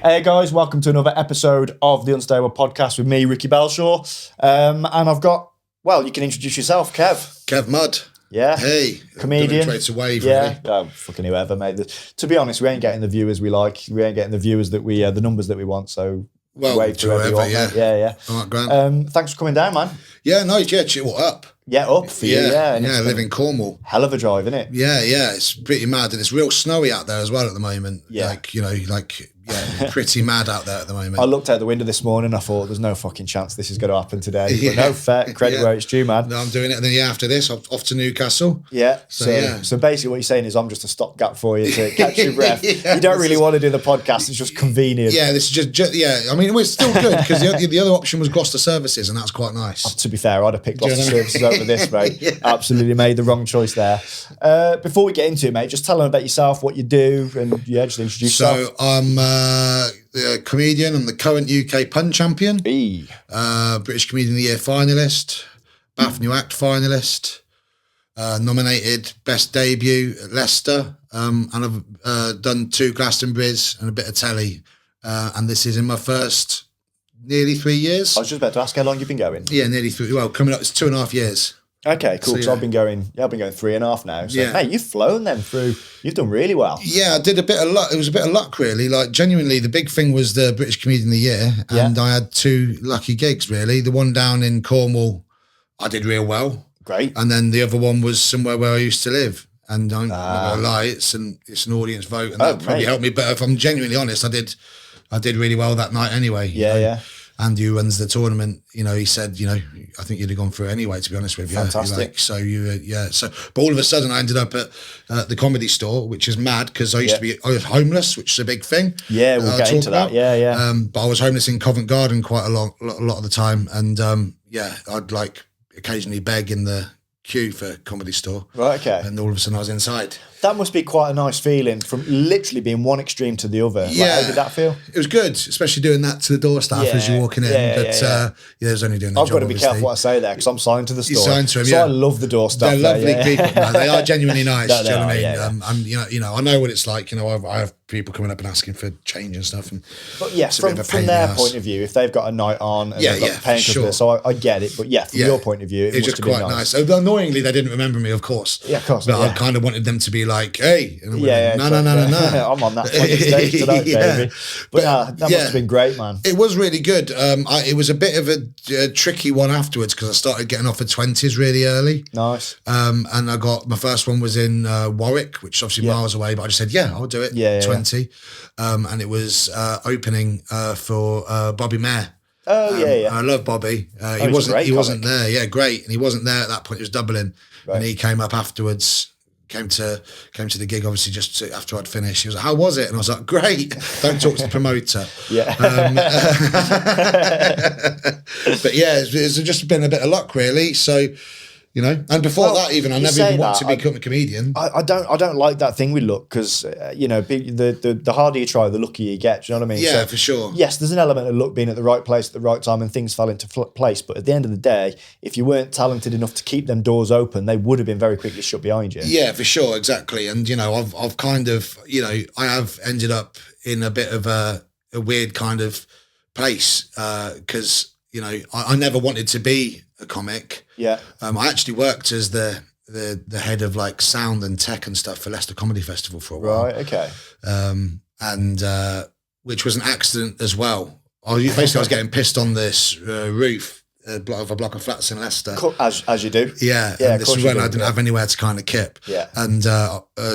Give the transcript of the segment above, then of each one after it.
Hey guys, welcome to another episode of the Unstable Podcast with me, Ricky Belshaw. And I've got, well, you can introduce yourself, Kev. Kev Mud. Yeah. Hey. Comedian. It's a wave, yeah. really. Oh, fucking whoever made this. To be honest, we ain't getting the viewers we like. We ain't getting the viewers that we, the numbers that we want. So, well, wave to whoever you want, yeah. Mate. Yeah. All right, Grant. Thanks for coming down, man. Yeah, no, chill up. Yeah, up for you. Yeah, I live in Cornwall. Hell of a drive, isn't it? Yeah, it's pretty mad, and it's real snowy out there as well at the moment. Yeah, pretty mad out there at the moment. I looked out the window this morning. I thought, there's no fucking chance this is going to happen today. But no, fair credit where it's due, man. No, I'm doing it, and then after this, I'm off to Newcastle. Yeah. So basically, what you're saying is, I'm just a stopgap for you to catch your breath. You don't really want to do the podcast; it's just convenient. Yeah, this is just I mean, it's still good because the other option was Gloucester Services, and that's quite nice. To be fair, I'd have picked Gloucester Services over this, mate. Yeah. Absolutely made the wrong choice there. Before we get into it, mate, just tell them about yourself, what you do, and just introduce yourself. So I'm a comedian. I'm the current UK pun champion. British Comedian of the Year finalist. BAFTA New Act finalist. Nominated Best Debut at Leicester. And I've done 2 Glastonburys and a bit of telly. And this is in my first nearly 3 years. I was just about to ask how long you've been going. Yeah, nearly 3. Well, coming up, it's 2.5 years. Okay, cool. So I've been going 3.5 now. So, mate, you've flown them through. You've done really well. Yeah, I did a bit of luck. It was a bit of luck, really. Like, genuinely, the big thing was the British Comedian of the Year. And I had 2 lucky gigs, really. The one down in Cornwall, I did real well. Great. And then the other one was somewhere where I used to live. And I'm not going to lie, it's an audience vote. And that probably helped me. But if I'm genuinely honest, I did really well that night anyway. Yeah. Andy, who runs the tournament, he said, I think you'd have gone through anyway, to be honest with you. Fantastic. But all of a sudden I ended up at the Comedy Store, which is mad because I was homeless, which is a big thing. Yeah, we'll get into that. Yeah. But I was homeless in Covent Garden quite a lot of the time. And I'd occasionally beg in the queue for Comedy Store. Right, okay. And all of a sudden I was inside. That must be quite a nice feeling from literally being one extreme to the other. Yeah. How did that feel? It was good, especially doing that to the door staff as you're walking in. But I was only doing the I've job, got to be careful what I say there because I'm signed to the store. You're signed to them, so I love the door staff. They're lovely people, man. They are genuinely nice. No, do you know what I mean? Yeah. I know what it's like. I have people coming up and asking for change and stuff. But yes, from their point of view, if they've got a night on and they've got paying for this, so I get it. But from your point of view, it's just quite nice. Annoyingly, they didn't remember me, of course. Yeah, of course. But I kind of wanted them to be like, hey. And no. I'm on that stage tonight, baby. But that must have been great, man. It was really good. It was a bit of a tricky one afterwards because I started getting offered 20s really early. Nice. And I got my first one was in Warwick, which is obviously miles away, but I just said, I'll do it. 20. And it was opening for Bobby Mayer. I love Bobby. He wasn't there. Yeah, great. And he wasn't there at that point. He was doubling, and he came up afterwards. Came to the gig obviously just after I'd finished. He was like, "How was it?" And I was like, "Great." Don't talk to the promoter. Yeah. But it's just been a bit of luck really. So. And before that, even I never even wanted to become a comedian. I don't like that thing with luck because the harder you try, the luckier you get. Do you know what I mean? Yeah, so, for sure. Yes, there's an element of luck being at the right place at the right time and things fell into place. But at the end of the day, if you weren't talented enough to keep them doors open, they would have been very quickly shut behind you. Yeah, for sure, exactly. And I've kind of I have ended up in a bit of a weird kind of place because I never wanted to be a comic. Yeah. I actually worked as the head of like sound and tech and stuff for Leicester Comedy Festival for a while. Right, okay. And which was an accident as well. I was getting pissed on this roof of a block of flats in Leicester. As you do. Yeah. And this was when I didn't have anywhere to kind of kip. Yeah. And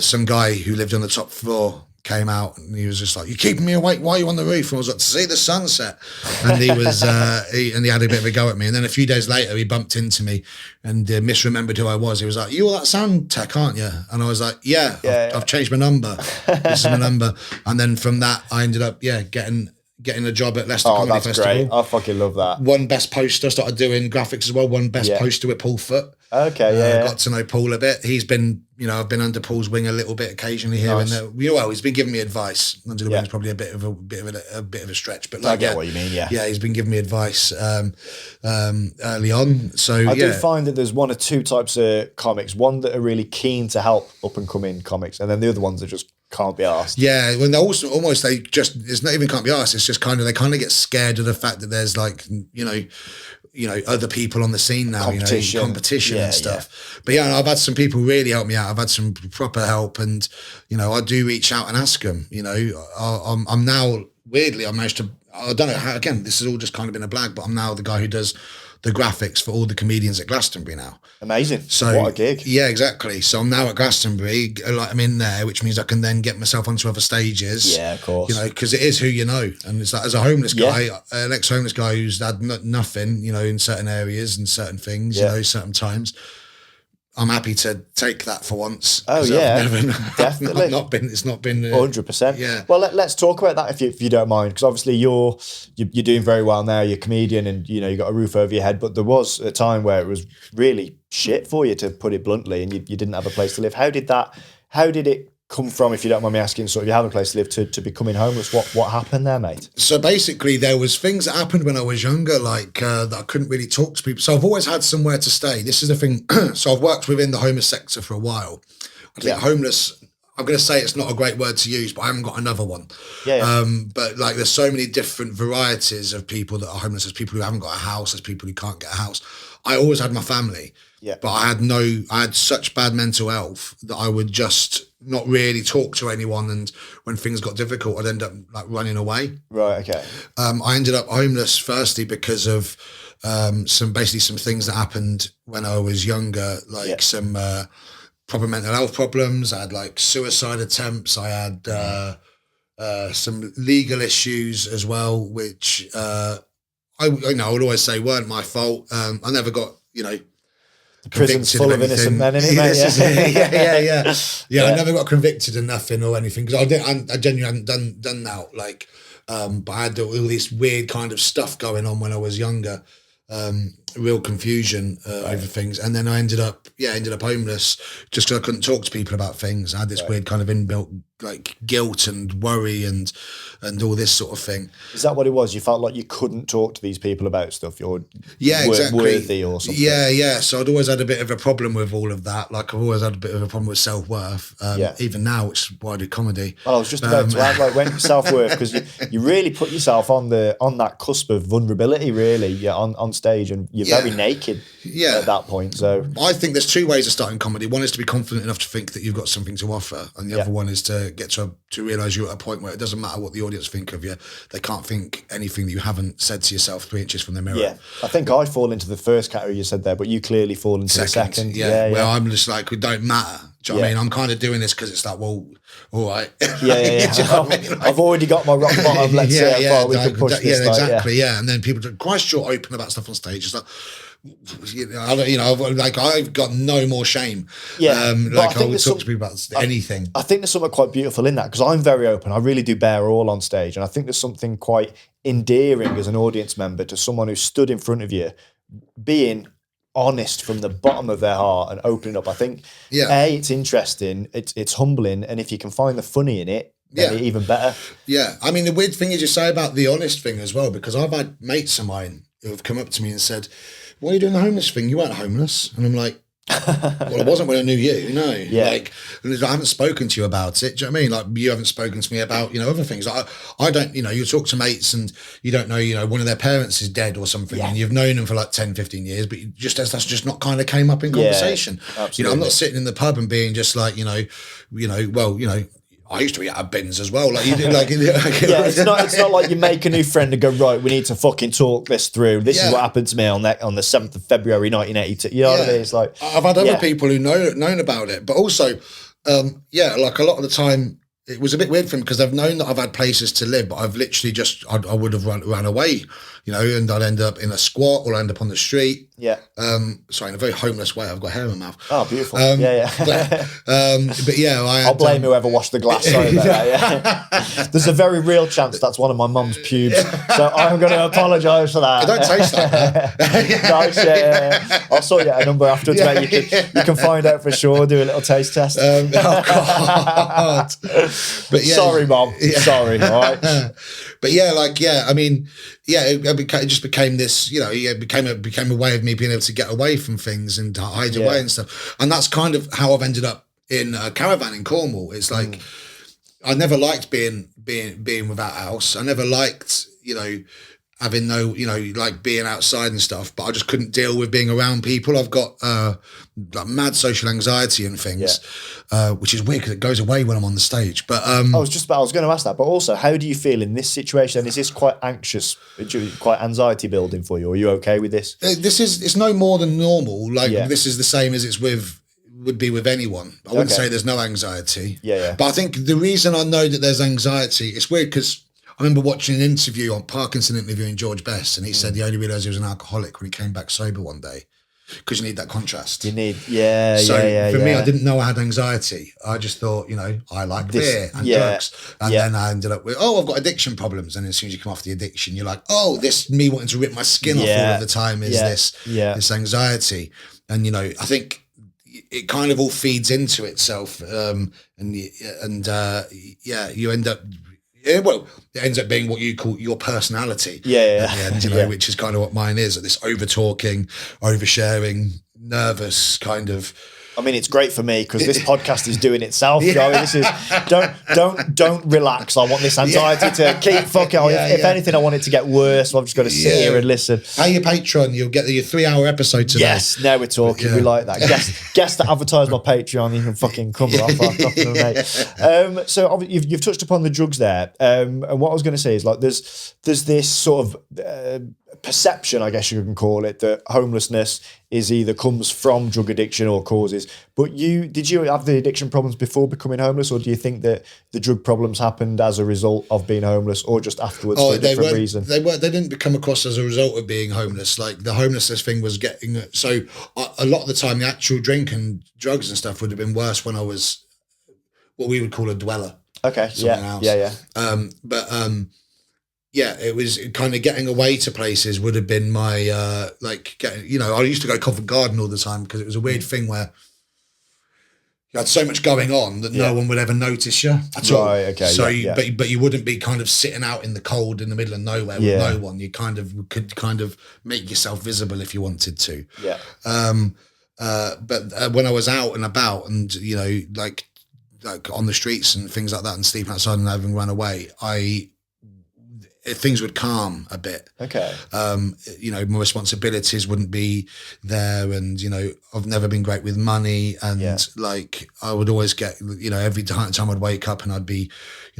some guy who lived on the top floor came out and he was just like, "You're keeping me awake. Why are you on the roof?" And I was like, "To see the sunset." And he was, he had a bit of a go at me. And then a few days later, he bumped into me and misremembered who I was. He was like, "You're that sound tech, aren't you?" And I was like, "Yeah, I've changed my number. This is my number." And then from that, I ended up, getting a job at Leicester Comedy Festival. Great. I fucking love that. Won Best Poster, started doing graphics as well. Won Best Poster with Paul Foote. Okay, Got to know Paul a bit. He's been, I've been under Paul's wing a little bit occasionally here and there. He's been giving me advice. Under the wing is probably a bit of a stretch, but I get what you mean. Yeah, he's been giving me advice early on. So I do find that there's one or two types of comics. One that are really keen to help up and coming comics, and then the other ones are just can't be asked. Yeah, when they also almost it's not even can't be asked. It's just kind of they kind of get scared of the fact that there's like other people on the scene now, competition and stuff. But I've had some people really help me out. I've had some proper help, and I do reach out and ask them. I'm now weirdly I managed to. I don't know how. Again, this has all just kind of been a blag, but I'm now the guy who does the graphics for all the comedians at Glastonbury now. Amazing. So what a gig. Yeah, exactly. So I'm now at Glastonbury, like I'm in there, which means I can then get myself onto other stages. Yeah, of course. Because it is who you know. And it's like, as a homeless guy, an ex-homeless guy who's had nothing, in certain areas and certain things, certain times, I'm happy to take that for once. Oh yeah, definitely. It's not been 100%. Yeah. Well, let's talk about that if you don't mind, because obviously you're doing very well now. You're a comedian, and you got a roof over your head. But there was a time where it was really shit for you, to put it bluntly, and you didn't have a place to live. How did it come from, if you don't mind me asking, sort of you have a place to live to becoming homeless? What happened there, mate? So basically there was things that happened when I was younger, like that I couldn't really talk to people. So I've always had somewhere to stay. This is the thing. So I've worked within the homeless sector for a while. I think homeless, I'm going to say it's not a great word to use, but I haven't got another one. But like there's so many different varieties of people that are homeless. There's people who haven't got a house. There's people who can't get a house. I always had my family. Yeah. But I had such bad mental health that I would just not really talk to anyone, and when things got difficult, I'd end up like running away. Right. Okay. I ended up homeless firstly because of some things that happened when I was younger, like some proper mental health problems. I had like suicide attempts. I had some legal issues as well, which I would always say weren't my fault. I never got the prison's full of innocent men, isn't it? Yeah. I never got convicted of nothing or anything, because I genuinely hadn't done that. Like, but I had all this weird kind of stuff going on when I was younger, real confusion over things, and then I ended up homeless just because I couldn't talk to people about things. I had this weird kind of inbuilt like guilt and worry and all this sort of thing. Is that what it was? You felt like you couldn't talk to these people about stuff you're exactly worthy or something? Yeah. So I'd always had a bit of a problem with all of that. Like I've always had a bit of a problem with self-worth, even now, which is why I do comedy. Well, I was just about to add, like, when self-worth, because you really put yourself on that cusp of vulnerability, really, on stage, and you're very naked at that point. So I think there's two ways of starting comedy. One is to be confident enough to think that you've got something to offer, and the other one is to get to realise you're at a point where it doesn't matter what the audience think of you. They can't think anything that you haven't said to yourself 3 inches from the mirror. Yeah, I think I fall into the first category you said there, but you clearly fall into the second. Well, I'm just like, it don't matter. Do you know what I mean? I'm kind of doing this because it's like, well, all right. Yeah. You know I mean? Like, I've already got my rock bottom. Let's see how far we can push this. Exactly. Yeah. And then people go, Christ, you're open about stuff on stage. It's like, I've got no more shame. I will talk to people about anything. I think there's something quite beautiful in that, because I'm very open. I really do bear all on stage, and I think there's something quite endearing as an audience member to someone who stood in front of you, being honest from the bottom of their heart and opening up. I think it's interesting, it's humbling, and if you can find the funny in it, then even better. Yeah, I mean, the weird thing is you say about the honest thing as well, because I've had mates of mine who have come up to me and said, "Why are you doing the homeless thing? You weren't homeless." And I'm like, well, I wasn't when I knew you, Like, I haven't spoken to you about it. Do you know what I mean? Like, you haven't spoken to me about, other things. Like, I don't, you talk to mates and you don't know, one of their parents is dead or something, and you've known them for like 10, 15 years, but that's just not kind of came up in conversation. Absolutely. I'm not sitting in the pub and being just like, I used to eat out of bins as well. Like you did, it's not like you make a new friend and go, right, we need to fucking talk this through. This is what happened to me on the 7th of February 1982. You know what I mean? It's like, I've had other people who known about it, but also, like a lot of the time, it was a bit weird for them because they've known that I've had places to live, but I've literally I would have run away, and I'd end up in a squat or I'd end up on the street. Yeah. Sorry, in a very homeless way. I've got hair in my mouth. Oh, beautiful. But yeah, I'll blame whoever washed the glass. Sorry about that. There's a very real chance that's one of my mum's pubes. So I'm going to apologise for that. It don't taste like that. Nice, I'll sort you out a number afterwards, mate. You can find out for sure. Do a little taste test. Oh God. But sorry, Mom. Sorry. All right. But I mean, it just became this. It became a way of me being able to get away from things and hide away and stuff. And that's kind of how I've ended up in a caravan in Cornwall. It's like I never liked being without a house. I never liked, having like being outside and stuff, but I just couldn't deal with being around people. I've got like mad social anxiety and things, which is weird because it goes away when I'm on the stage. But I was going to ask that, but also, how do you feel in this situation? Is this quite anxious, quite anxiety building for you? Are you okay with this? It's no more than normal. Like this is the same as would be with anyone. I wouldn't say there's no anxiety. Yeah. But I think the reason I know that there's anxiety, it's weird because I remember watching an interview on Parkinson interviewing George Best, and he said he only realised he was an alcoholic when he came back sober one day, because you need that contrast. You need, for me, I didn't know I had anxiety. I just thought, I like beer and drugs. And then I ended up with, I've got addiction problems. And as soon as you come off the addiction, you're like, this me wanting to rip my skin off all of the time is this anxiety. And, I think it kind of all feeds into itself. You end up, it ends up being what you call your personality. At the end, which is kind of what mine is. This over talking, oversharing, nervous kind of. I mean, it's great for me because this podcast is doing itself. This is don't relax. I want this anxiety to keep fucking. If anything, I want it to get worse. So I've just got to sit here and listen. Pay your Patreon. You'll get your 3-hour episode today. Yes, now we're talking. We like that. Guests that advertise my Patreon, you can fucking cover off our top of the mate. So you've touched upon the drugs there, and what I was going to say is like there's this sort of perception, I guess you can call it, that homelessness is either comes from drug addiction or causes. But did you have the addiction problems before becoming homeless, or do you think that the drug problems happened as a result of being homeless, or just afterwards for a different reason? They didn't become across as a result of being homeless. Like the homelessness thing was getting so a lot of the time the actual drink and drugs and stuff would have been worse when I was what we would call a dweller. Okay. It was kind of getting away to places would have been my, I used to go Covent Garden all the time because it was a weird thing where you had so much going on that no one would ever notice you at all. Right, okay. So, but you wouldn't be kind of sitting out in the cold in the middle of nowhere with no one. You could kind of make yourself visible if you wanted to. Yeah. But when I was out and about and, like on the streets and things like that and sleeping outside and having run away, things would calm a bit. Okay. My responsibilities wouldn't be there, and I've never been great with money, and like I would always get every time I'd wake up and I'd be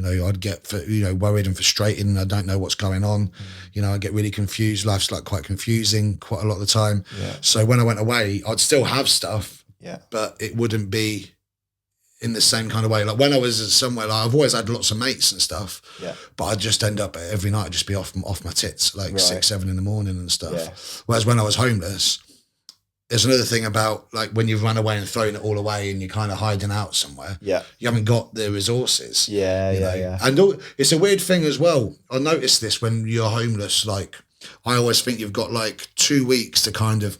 I'd get worried and frustrated and I don't know what's going on. I get really confused. Life's like quite confusing quite a lot of the time. So when I went away, I'd still have stuff, but it wouldn't be in the same kind of way. Like when I was somewhere, like I've always had lots of mates and stuff, but I'd just end up every night, I'd just be off my tits, like 6, 7 in the morning and stuff. Yeah. Whereas when I was homeless, there's another thing about like when you've run away and thrown it all away and you're kind of hiding out somewhere, you haven't got the resources. And it's a weird thing as well. I noticed this when you're homeless, like I always think you've got like 2 weeks to kind of,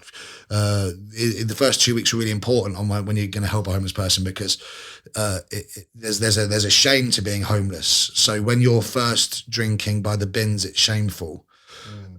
the first 2 weeks are really important on when you're going to help a homeless person because there's a shame to being homeless. So when you're first drinking by the bins, it's shameful.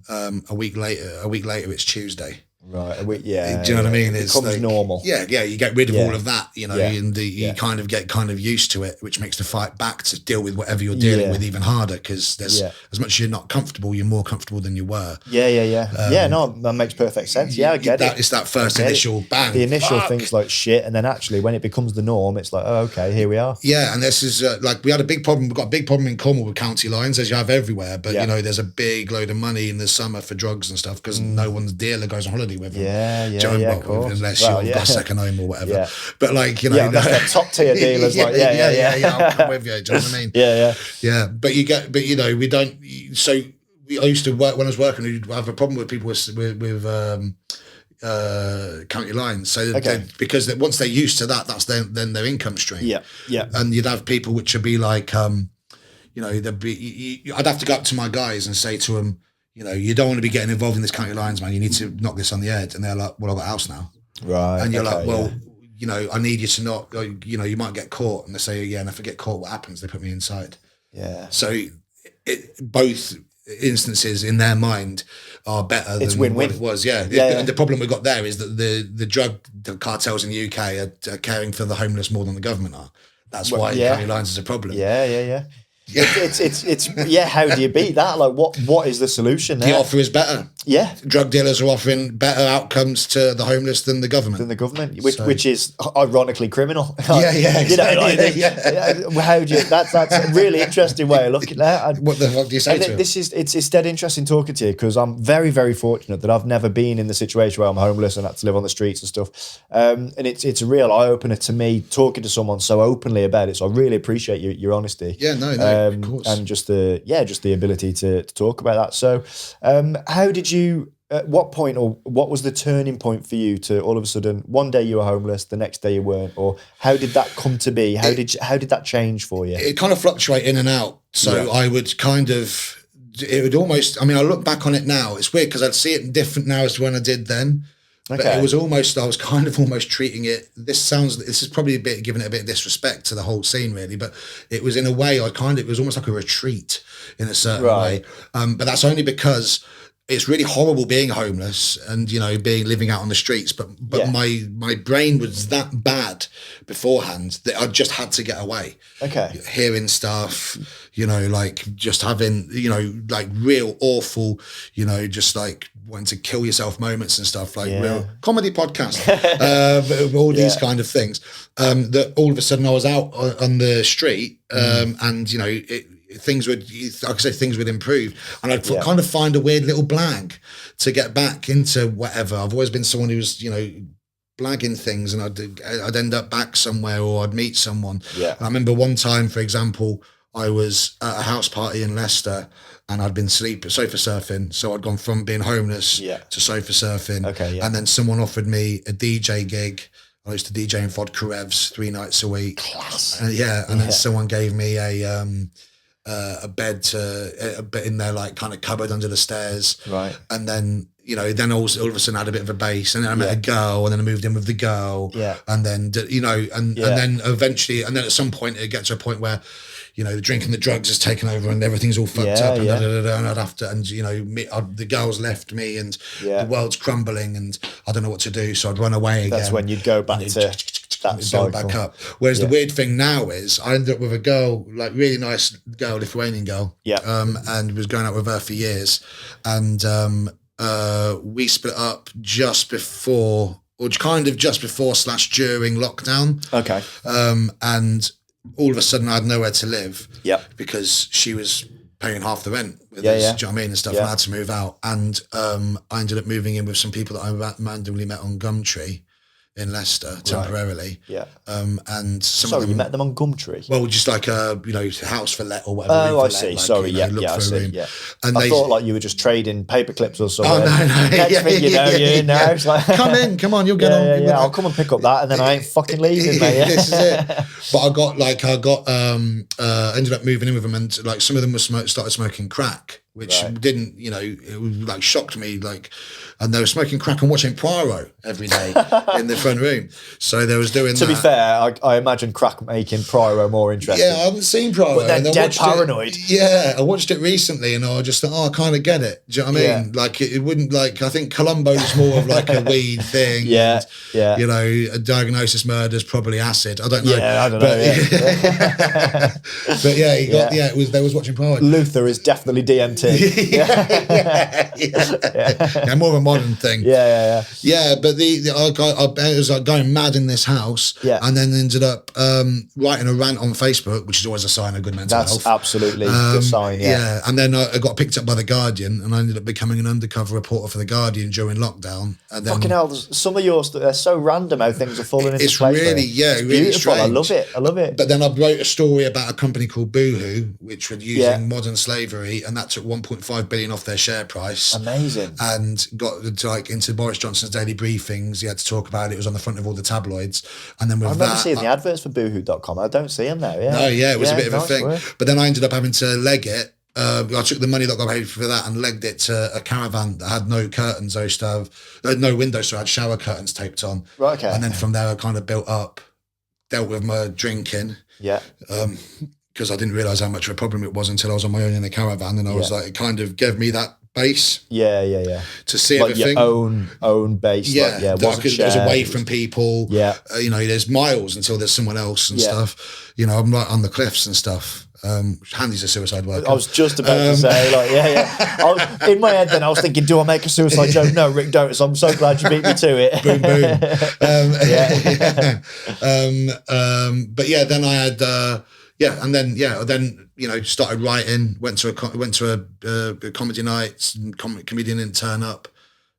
A week later, it's Tuesday. Right. Do you know what I mean? It becomes normal. Yeah. You get rid of all of that, and you kind of get kind of used to it, which makes the fight back to deal with whatever you're dealing with even harder because there's as much as you're not comfortable, you're more comfortable than you were. No, that makes perfect sense. I get it. It's that first initial bang. The initial thing's like shit, and then actually when it becomes the norm, it's like, oh, okay, here we are. Yeah, and this is like we had a big problem. We've got a big problem in Cornwall with county lines, as you have everywhere. But there's a big load of money in the summer for drugs and stuff because no one's dealer goes on holiday with them. Unless you've got a second home or whatever. But like, that's top tier dealers. I'll come with you. Do you know what I mean? Yeah. But we don't. So I used to work when I was working. We'd have a problem with people with county lines. So because once they're used to that, that's then their income stream. Yeah. And you'd have people which would be like, I'd have to go up to my guys and say to them, you don't want to be getting involved in this county lines, man. You need to knock this on the head. And they're like, well, I've got a house now. Right. And you're like, well, I need you to not, you might get caught. And they say, and if I get caught, what happens? They put me inside. Yeah. So both instances in their mind are better than what it was. And the problem we've got there is that the drug cartels in the UK are caring for the homeless more than the government are. That's why County Lines is a problem. Yeah. It's how do you beat that? Like, what is the solution there? The offer is better. Yeah. Drug dealers are offering better outcomes to the homeless than the government. Which is ironically criminal. Yeah, exactly. How do you? That's a really interesting way of looking at it. What the fuck do you say to this is it's dead interesting talking to you, because I'm very, very fortunate that I've never been in the situation where I'm homeless and had to live on the streets and stuff. And it's a real eye opener to me talking to someone so openly about it. So I really appreciate your honesty. Yeah, no, of course. And just the ability to talk about that. So, how did you? At what point, or what was the turning point for you to all of a sudden one day you were homeless, the next day you weren't, or how did that come to be? How did that change for you? It kind of fluctuate in and out. So I would it would almost. I mean, I look back on it now. It's weird because I'd see it different now as to when I did then. Okay. But it was almost, I was kind of almost treating it, this is probably giving it a bit of disrespect to the whole scene really, but it was in a way, it was almost like a retreat in a certain way. But that's only because it's really horrible being homeless and, living out on the streets. But my brain was that bad beforehand that I just had to get away. Okay. Hearing stuff, just having, real awful, just like wanting to kill yourself moments and stuff, real comedy podcast, all these kind of things. That all of a sudden I was out on the street and, things would improve, and I'd kind of find a weird little blag to get back into whatever. I've always been someone who's blagging things, and I'd end up back somewhere, or I'd meet someone. I remember one time, for example, I was at a house party in Leicester and I'd been sofa surfing, so I'd gone from being homeless to sofa surfing. And then someone offered me a DJ gig. I used to DJ in Vodka Revs 3 nights a week. Class. And then someone gave me a bed in their kind of cupboard under the stairs, right? And then then all of a sudden I had a bit of a base, and then I met a girl, and then I moved in with the girl, and then and then eventually, and then at some point it gets to a point where the drink and the drugs has taken over and everything's all fucked up, and and I'd have to, and the girls left me, and the world's crumbling, and I don't know what to do, so I'd run away again. That's when you'd go back to that cycle. Back up. Whereas the weird thing now is I ended up with a girl, really nice girl, Lithuanian girl, and was going out with her for years, and we split up just before / during lockdown. Okay. And all of a sudden I had nowhere to live. Because she was paying half the rent with us, do you know what I mean, and stuff, and I had to move out. And I ended up moving in with some people that I randomly met on Gumtree in Leicester temporarily. And some of them, you met them on Gumtree? Well, just like a house for let or whatever. Oh, I see. Sorry, I see. And I thought you were just trading paper clips or something. Oh, no. Next thing you know, you're in there. It's like, come on, you'll get on. I'll come and pick up that, and then I ain't fucking leaving, mate. This is it. But ended up moving in with them, and some of them started smoking crack, which didn't, it shocked me, and they were smoking crack and watching Poirot every day in the front room. So they was doing To be fair, I imagine crack making Poirot more interesting. Yeah, I haven't seen Poirot. But they're dead paranoid. I watched it recently, and I just thought, I kind of get it. Do you know what I mean? It wouldn't, I think Columbo's more of a weed thing. And, a diagnosis murder is probably acid. I don't know. Yeah, I don't know. But they was watching Poirot. Luther is definitely DMT. More of a modern thing. Yeah. But I was going mad in this house, and then ended up writing a rant on Facebook, which is always a sign of good mental health. That's absolutely a good sign. Yeah, and then I got picked up by the Guardian, and I ended up becoming an undercover reporter for the Guardian during lockdown. And then, fucking hell, some of yours, they're so random how things are falling into place. It's really, it's really beautiful. strange. I love it. But then I wrote a story about a company called Boohoo, which were using modern slavery, and that took 1.5 billion off their share price. Amazing. And got into Boris Johnson's daily briefings. He had to talk about it. It was on the front of all the tabloids. And then with I remember seeing the adverts for Boohoo.com. I don't see them now. It was a bit of a thing. But then I ended up having to leg it. I took the money that I got paid for that and legged it to a caravan that had no curtains. I used to have no windows, so I had shower curtains taped on. Right, okay. And then from there, I kind of dealt with my drinking. Because I didn't realise how much of a problem it was until I was on my own in a caravan, and I was it kind of gave me that base. Yeah. To see like everything. Your own base. Yeah, wasn't I was away from people. Yeah. There's miles until there's someone else and stuff. I'm right on the cliffs and stuff. Handy's a suicide worker. I was just about to say, I was, in my head then I was thinking, do I make a suicide joke? No, Rick, don't. So I'm so glad you beat me to it. Boom, boom. But yeah, then I had, then started writing. Went to a comedy night. Some comedian didn't turn up,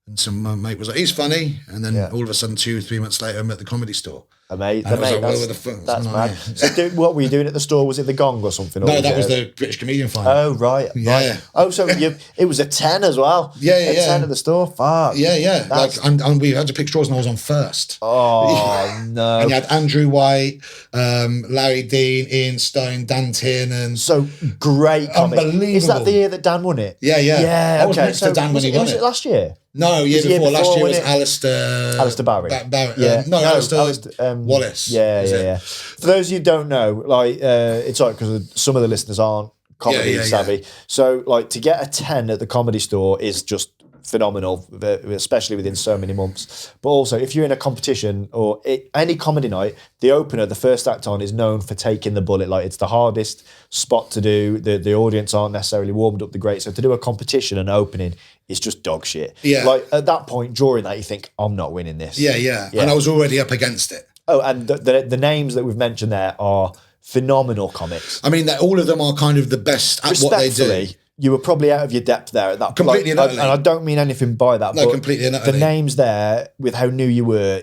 and some mate was like, "He's funny," and then all of a sudden, 2 or 3 months later, I'm at the Comedy Store. Amazing. That's mad. So what were you doing at the store? Was it the Gong or something? No, that was the British Comedian Final. Oh, right. Yeah. Oh, so it was a 10 as well. Yeah. 10 at the store. Fuck. Yeah. And we had to pick straws and I was on first. Oh, no. And you had Andrew White, Larry Dean, Ian Stone, Dan Tiernan. So great comic. Unbelievable. Is that the year that Dan won it? Yeah. Yeah, I was next to Dan when he won it. Was it last year? No, year before. Last year was Alistair Barry. Alistair Wallace. Yeah. For those of you who don't know, it's like because some of the listeners aren't comedy savvy. Yeah. So, to get a 10 at the Comedy Store is just phenomenal, especially within so many months. But also, if you're in a competition or any comedy night, the opener, the first act on, is known for taking the bullet. It's the hardest spot to do. The audience aren't necessarily warmed up the great. So to do a competition and opening is just dog shit. Yeah. At that point, during that, you think, I'm not winning this. Yeah. And I was already up against it. Oh, and the names that we've mentioned there are phenomenal comics. I mean, all of them are kind of the best at what they do. You were probably out of your depth there at that point. Completely and utterly. And I don't mean anything by that. No, but completely and utterly. The names there, with how new you were,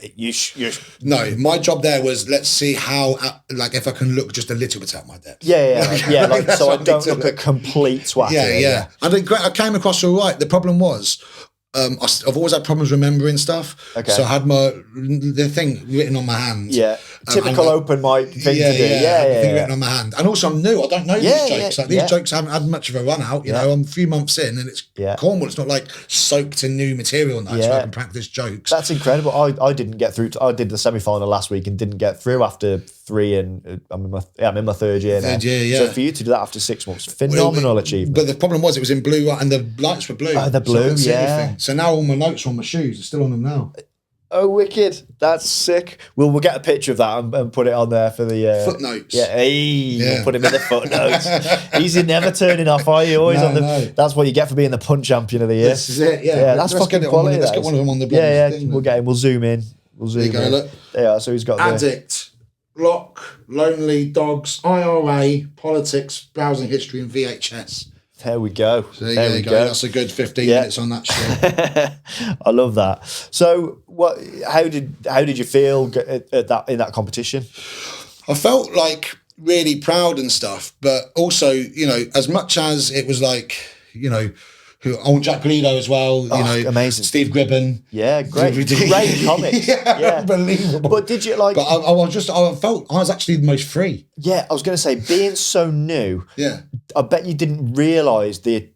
No, my job there was, let's see how, if I can look just a little bit at my depth. Yeah. So I don't look a complete twat. Yeah. And I came across all right. The problem was, I've always had problems remembering stuff. Okay. So I had the thing written on my hand. Yeah. Typical open mic thing to do. Everything written on my hand. And also I'm new. I don't know these jokes. These jokes haven't had much of a run out. I'm a few months in and it's Cornwall. It's not soaked in new material now, so I can practice jokes. That's incredible. I didn't get through. I did the semi-final last week and didn't get through after 3 and I'm in my third year now. So for you to do that after 6 months, phenomenal achievement. But the problem was it was in blue and the lights were blue. The blue, So now all my notes are on my shoes. They're still on them now. Oh, wicked. That's sick. We'll get a picture of that and put it on there for the... footnotes. We'll put him in the footnotes. He's never turning off, are you? Always on the... No. That's what you get for being the pun champion of the year. This is it, that's fucking quality. Let's get one of them on the thing. We'll get him. We'll zoom in. There you go, look. Yeah, so he's got Addict, Block, Lonely, Dogs, IRA, Politics, Browsing History and VHS. There we go. So there you go. That's a good 15 minutes on that show. I love that. So, how did you feel in that competition? I felt really proud and stuff, but also, as much as it was Jack Lido as well, amazing. Steve Gribben. Yeah, great comics. Unbelievable. But did you But I felt I was actually the most free. Yeah, I was going to say, being so new. Yeah. I bet you didn't realise the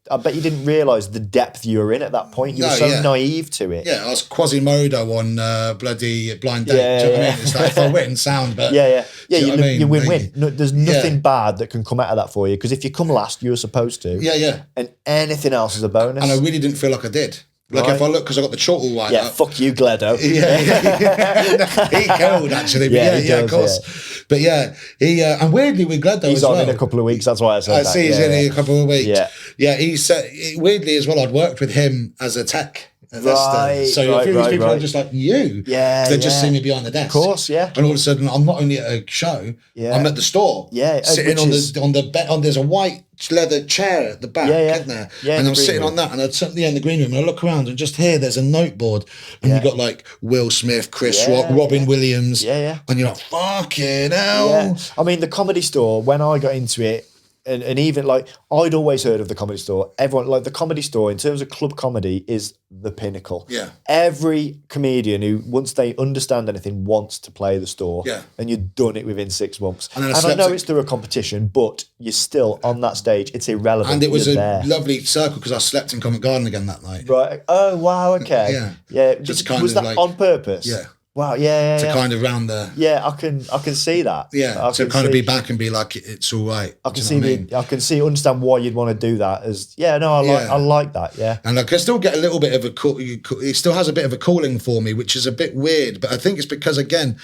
depth you were in at that point. You were so naive to it. Yeah, I was Quasimodo on bloody Blind Date. Do you know what I mean? It's if I win sound, but you win. No, there's nothing bad that can come out of that for you because if you come last, you were supposed to. Yeah. And anything else is a bonus. And I really didn't feel like I did. If I look, because I got the Chortle right up. Fuck you, Gledo. He killed actually. But of course. But and weirdly with Gledo he's as well. He's on in a couple of weeks. That's why I said that. I see he's in a couple of weeks. Yeah. He said weirdly as well. I'd worked with him as a tech. So a few of these people are just like you. Yeah. They just see me behind the desk. Of course, yeah. And all of a sudden, I'm not only at a show. Yeah. I'm at the store. Yeah. Sitting on the bed. There's a white leather chair at the back, isn't there? Yeah. And I'm sitting on that, and I'd sit in the green room, and I look around, and just here, there's a noteboard, and you've got Will Smith, Chris Rock, Robin Williams. Yeah. And you're like, fucking hell. Yeah. I mean, the Comedy Store. When I got into it. And even I'd always heard of the Comedy Store. Everyone the Comedy Store in terms of club comedy is the pinnacle. Yeah. Every comedian who once they understand anything wants to play the store. Yeah. And you've done it within 6 months. And I know it's through a competition, but you're still on that stage. It's irrelevant. And it was lovely circle because I slept in Covent Garden again that night. Right. Oh wow. Okay. Yeah. Yeah. Just was that on purpose? Yeah. Wow, yeah. To kind of round the... Yeah, I can see that. Yeah, to kind of be back and be like, it's all right. I can understand why you'd want to do that as, I like that, yeah. And I can still get a little bit of it still has a bit of a calling for me, which is a bit weird, but I think it's because, again,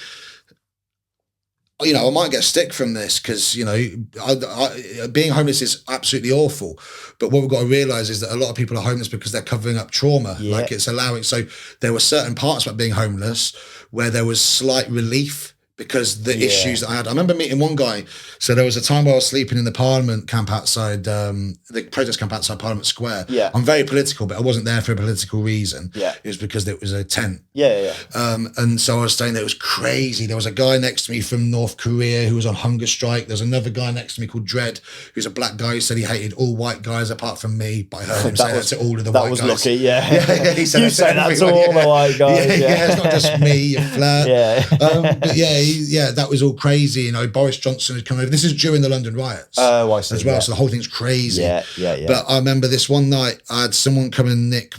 I might get stick from this because, being homeless is absolutely awful. But what we've got to realise is that a lot of people are homeless because they're covering up trauma. Yeah. Like it's allowing. So there were certain parts about being homeless where there was slight relief because the issues that I had. I remember meeting one guy. So there was a time where I was sleeping in the Parliament camp outside, the protest camp outside Parliament Square. Yeah. I'm very political, but I wasn't there for a political reason. Yeah. It was because it was a tent. Yeah. And so I was staying there. It was crazy. There was a guy next to me from North Korea who was on hunger strike. There's another guy next to me called Dredd, who's a black guy who said he hated all white guys apart from me. But I heard him say that to all of the white guys. That was lucky, yeah. He said you say that to all the white guys. Yeah, it's not just me, you flirt. Yeah. But that was all crazy. Boris Johnson had come over. This is during the London riots. Oh, I see. As well, yeah. So the whole thing's crazy. Yeah. But I remember this one night, I had someone come and nick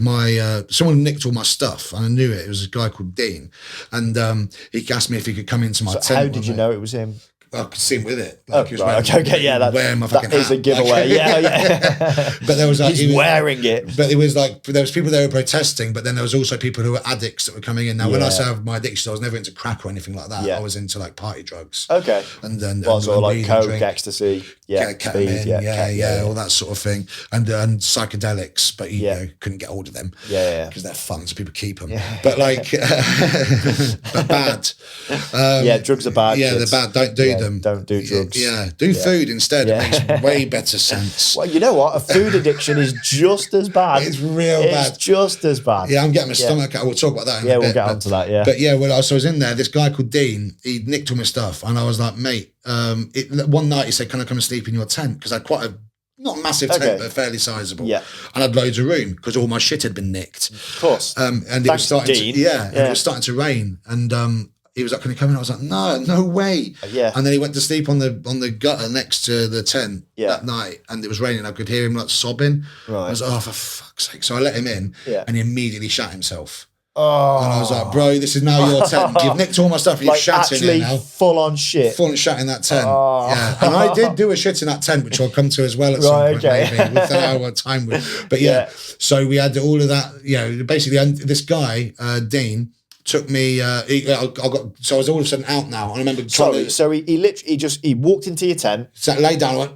someone nicked all my stuff, and I knew it. It was a guy called Dean, and he asked me if he could come into my tent. How did you know it was him? I could see him with it. He was wearing my fucking hat. That is a giveaway. Yeah. But there was he's wearing it. But it was like there was people there who were protesting, but then there was also people who were addicts that were coming in. Now, when I say I have my addiction, I was never into crack or anything like that. Yeah. I was into like party drugs. Okay. And then like coke, ecstasy, ketamine, all that sort of thing, and psychedelics, but you couldn't get hold of them. Because they're fun, so people keep them. Yeah. But like, but bad. Drugs are bad. Yeah, kids. they're bad. Don't do them. Don't do drugs. Do food instead. It makes way better sense. Well, you know what? A food addiction is just as bad. It's real bad. It's just as bad. Yeah, I'm getting my stomach out. We'll talk about that in a bit. We'll get onto that, yeah. But when I was in there, this guy called Dean, he nicked all my stuff, and I was like, mate, one night he said, can I come and sleep in your tent? Because I had quite a, not a massive tent, but fairly sizable. Yeah. And I had loads of room because all my shit had been nicked. Of course. And it was starting to, and it was starting to rain. And he was like, can you come in? I was like, no way. Yeah. And then he went to sleep on the gutter next to the tent that night, and it was raining. I could hear him like sobbing. Right. I was like, oh, for fuck's sake. So I let him in, and he immediately shat himself. Oh. And I was like, bro, this is now your tent. You've nicked all my stuff. You've shat in there now. Full on shit. Full on shat in that tent. Oh. Yeah. And I did do a shit in that tent, which I'll come to as well at some point, maybe, with our time. But so we had all of that. Basically, this guy, Dean, took me. So I was all of a sudden out now. I remember. So he walked into your tent, lay down, and went.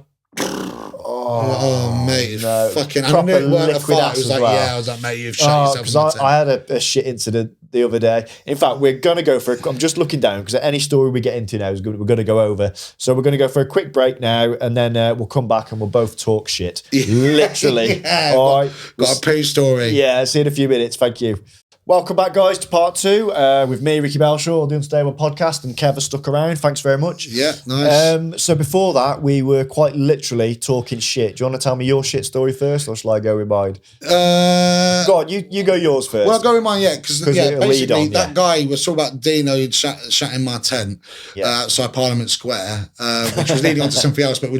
Oh mate, no. Fucking! I knew it weren't a fart. It was like, I was like, mate, you've shot yourself. Because I had a shit incident the other day. In fact, we're gonna go for. I'm just looking down because any story we get into now is we're gonna go over. So we're gonna go for a quick break now, and then we'll come back and we'll both talk shit. Literally. All right. Got a poo story. Yeah. See you in a few minutes. Thank you. Welcome back, guys, to part 2 with me, Ricky Belshaw, the Unstable Podcast, and Kev has stuck around. Thanks very much. Yeah, nice. So before that, we were quite literally talking shit. Do you want to tell me your shit story first, or shall I go with mine? Go on, you go yours first. Well, I'll go with mine, because basically that guy was talking about Dino who'd shat in my tent outside Parliament Square, which was leading on to something else, but we've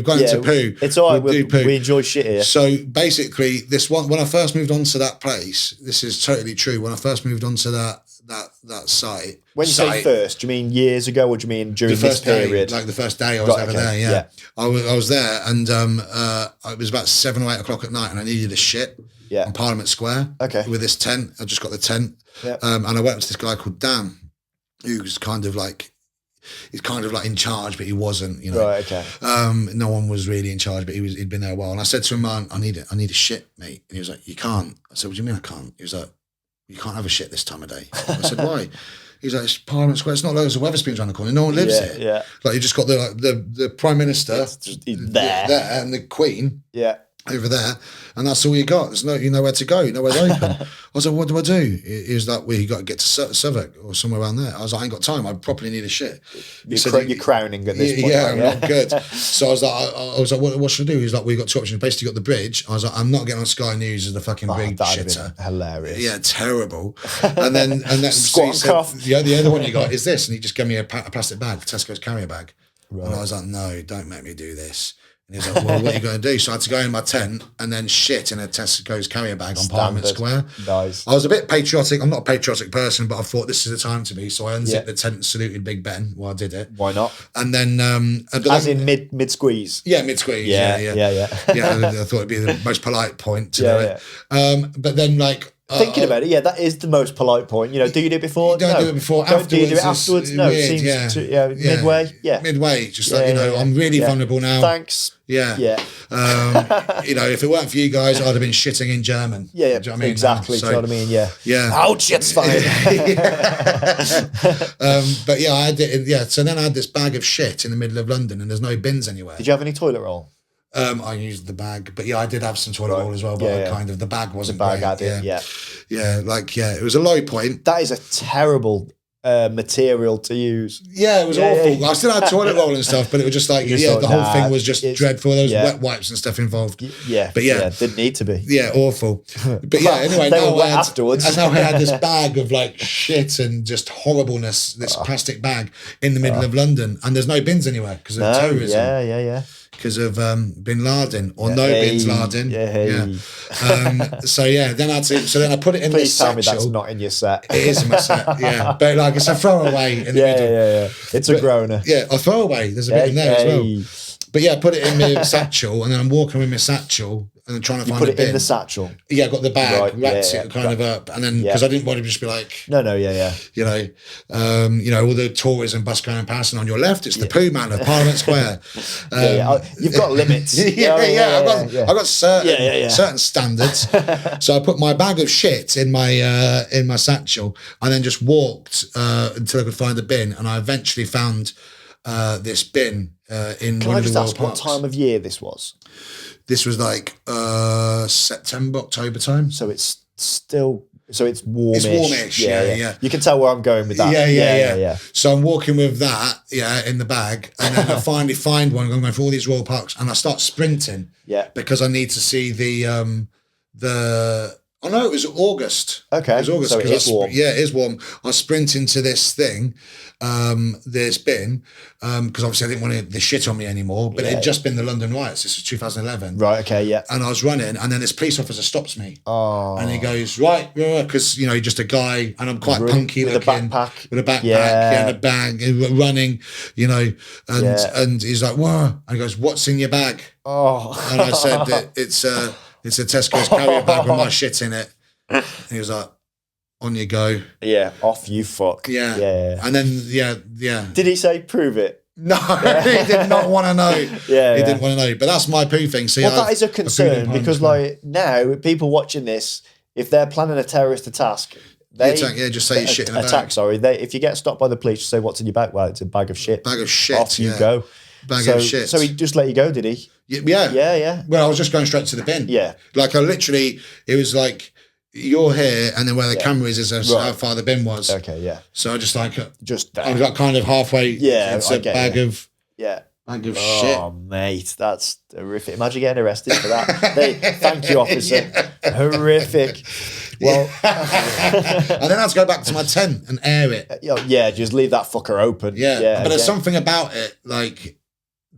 gone into poo. It's all right, we enjoy shit here. So basically, this one, when I first moved on to that place, this is totally true. When I first moved on to that site. When you say first, do you mean years ago, or do you mean during this period? Like the first day I was ever there, yeah. I was there, and it was about 7 or 8 o'clock at night, and I needed a shit on Parliament Square with this tent. I just got the tent. And I went up to this guy called Dan, who's kind of like, he's kind of like in charge, but he wasn't, Right, okay. No one was really in charge, but he'd been there a while. And I said to him, man, I need a shit, mate. And he was like, you can't. I said, what do you mean I can't? He was like, you can't have a shit this time of day. I said, why? He's like, it's Parliament Square. It's not loads of Weatherspoons around the corner. No one lives here. Yeah. Like, you just got the Prime Minister there and the Queen over there, and that's all you got. There's nowhere to go. Nowhere's open. I was like, what do I do? He was like, well, you got to get to Southwark or somewhere around there. I was like, I ain't got time. I properly need a shit. You're crowning at this point. Yeah, I'm not good. So I was like, what should I do? He was like, well, you got 2 options. Basically, you got the bridge. I was like, I'm not getting on Sky News as the fucking big shitter. Hilarious. Yeah, terrible. And then squat cough. The other one you got is this, and he just gave me a plastic bag, Tesco's carrier bag. Right. And I was like, no, don't make me do this. And he was like, well, what are you going to do? So I had to go in my tent and then shit in a Tesco's carrier bag on Parliament Square. Nice. I was a bit patriotic. I'm not a patriotic person, but I thought this is the time to be. So I unzipped the tent and saluted Big Ben while I did it. Why not? And then... As in mid-squeeze? Yeah, mid-squeeze. Yeah. Yeah, I thought it'd be the most polite point to do it. But then, like... Thinking about it, that is the most polite point. You know, do you do it before? You don't do it before. Do you do it afterwards? No, weird, it seems midway. Yeah, midway. Just like I'm really vulnerable now. Thanks. Yeah. If it weren't for you guys, I'd have been shitting in German. Yeah, do you know what I mean? exactly. So, do you know what I mean? Yeah. Ouch, it's fine. But I had it. So then I had this bag of shit in the middle of London, and there's no bins anywhere. Did you have any toilet roll? I used the bag, but I did have some toilet roll as well. But the bag wasn't great. It was a low point. That is a terrible material to use. Yeah, it was awful. I still had toilet roll and stuff, but it was just like the whole thing was just dreadful. There was wet wipes and stuff involved. Didn't need to be. Yeah, awful. But anyway, afterwards. And now I had this bag of like shit and just horribleness. This plastic bag in the middle of London, and there's no bins anywhere because of terrorism. Yeah. Because of Bin Laden or Bin Laden. Then I put it in Please this tell me satchel. that's not in your set. It is in my set, but like it's a throwaway in the middle. It's a groaner. Yeah, a throwaway. There's a bit in there as well. But I put it in my satchel, and then I'm walking with my satchal and I'm trying to find a bin. Put it in the satchel. Yeah, I got the bag, wrapped it kind of up, and then because I didn't want to just be like, no, all the tourism bus going and passing on your left. It's the Pooh Man of Parliament Square. You've got limits. I've got certain standards. So I put my bag of shit in my satchel, and then just walked until I could find the bin, and I eventually found this bin in Can one I of the just Royal ask Parks. what time of year this was? This was like September, October time. So it's still... So it's warmish. It's warmish, yeah. You can tell where I'm going with that. Yeah. So I'm walking with that, in the bag, and then I finally find one. I'm going through all these Royal Parks, and I start sprinting. Yeah. Because I need to see the. Oh no, it was August. Okay. It was August. So it is warm. Yeah, it is warm. I sprint into this thing, this bin, because obviously I didn't want the shit on me anymore. But it had just been the London riots. This was 2011. Right. Okay. Yeah. And I was running, and then this police officer stops me. Oh. And he goes, right, because you're just a guy, and I'm quite punky with looking, with a backpack, and a bag, running, and he's like, what? And he goes, what's in your bag? Oh. And I said that it's a Tesco's carrier bag with my shit in it. And he was like, on you go. Yeah, off you fuck. Yeah. And then, Did he say prove it? No, he did not want to know. He didn't want to know. But that's my poo thing. So that is a concern because now people watching this, if they're planning a terrorist attack, just say shit in a bag. If you get stopped by the police, just say what's in your bag. Well, it's a bag of shit. Bag of shit. Off you go. Bag of shit. So he just let you go, did he? Yeah. Well, I was just going straight to the bin. Yeah. Like it was like, you're here, and then where the camera is how far the bin was. Okay, yeah. So I just I there. got kind of halfway. Yeah, it's a bag of shit. Oh, mate, that's horrific. Imagine getting arrested for that. Thank you, officer. Horrific. Well, and then I had to go back to my tent and air it. Yeah, just leave that fucker open. Yeah. But there's something about it, like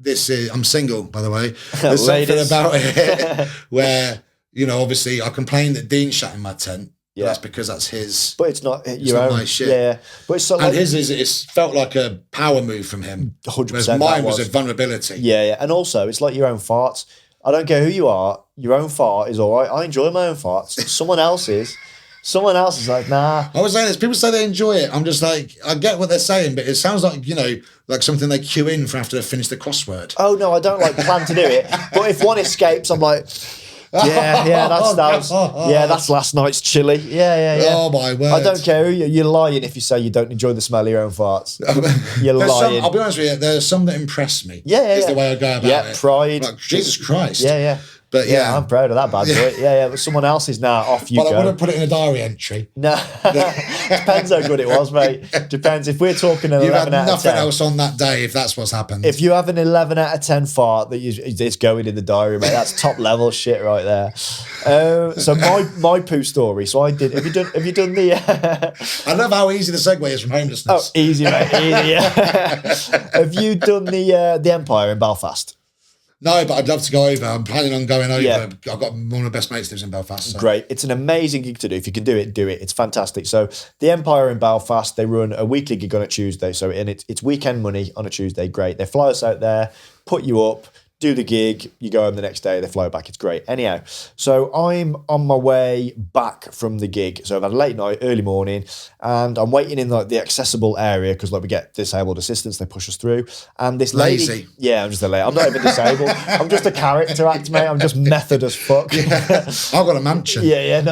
I'm single, by the way. There's something about it where. Obviously, I complained that Dean shut in my tent. Yeah, that's because that's his. But it's not your own. My shit. Yeah, but it's and his is. It felt like a power move from him. 100%. Whereas mine was a vulnerability. Yeah, and also it's like your own farts. I don't care who you are. Your own fart is all right. I enjoy my own farts. Someone else's is like, nah. I was saying this. People say they enjoy it. I'm just like, I get what they're saying, but it sounds like like something they cue in for after they finish the crossword. Oh no, I don't plan to do it. But if one escapes, I'm like. That's last night's chili. Yeah. Oh my word! I don't care who you're lying if you say you don't enjoy the smell of your own farts. You're lying. I'll be honest with you. There's some that impress me. Is the way I go about it. Pride. Like, Jesus Christ. Yeah. But I'm proud of that bad boy. Yeah. But someone else is now off you go. But I wouldn't put it in a diary entry. No. Depends how good it was, mate. Depends. If we're talking an 11 out of 10. You've had nothing else on that day if that's what's happened. If you have an 11 out of 10 fart, it's going in the diary, mate. That's top level shit right there. So my poo story. So I did. Have you done the? I love how easy the segue is from homelessness. Oh, easy, mate. Easy. Yeah. Have you done the Empire in Belfast? No, but I'd love to go over. I'm planning on going over. Yeah. I've got one of my best mates lives in Belfast. So. Great. It's an amazing gig to do. If you can do it, do it. It's fantastic. So the Empire in Belfast, they run a weekly gig on a Tuesday. So it's weekend money on a Tuesday. Great. They fly us out there, put you up, do the gig, you go home the next day, they fly back. It's great. Anyhow, so I'm on my way back from the gig. So I've had a late night, early morning, and I'm waiting in like the accessible area because like we get disabled assistants, they push us through. And this lady, lazy. Yeah, I'm just a lady. I'm not even disabled. I'm just a character act, mate. I'm just method as fuck. I've got a mansion. Yeah.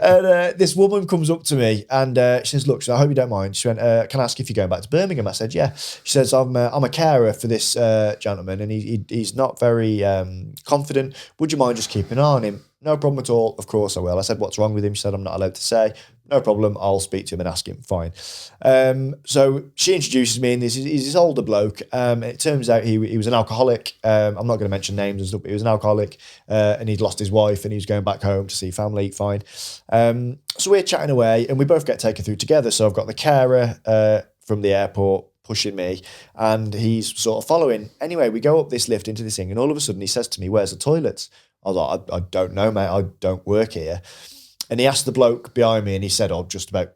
And this woman comes up to me and she says, "Look, I hope you don't mind." She went, "Can I ask if you're going back to Birmingham?" I said, "Yeah." She says, I'm a carer for this gentleman and he's not very confident. Would you mind just keeping an eye on him? No problem at all. Of course I will. I said, "What's wrong with him?" She said, "I'm not allowed to say." No problem. I'll speak to him and ask him. Fine. So she introduces me, and he's this older bloke. It turns out he was an alcoholic. I'm not going to mention names and stuff, but he was an alcoholic, and he'd lost his wife, and he was going back home to see family. Fine. So we're chatting away, and we both get taken through together. So I've got the carer from the airport pushing me, and he's sort of following. Anyway, we go up this lift into this thing, and all of a sudden he says to me, "Where's the toilets?" I was like, I don't know, mate. I don't work here. And he asked the bloke behind me, and he said, just up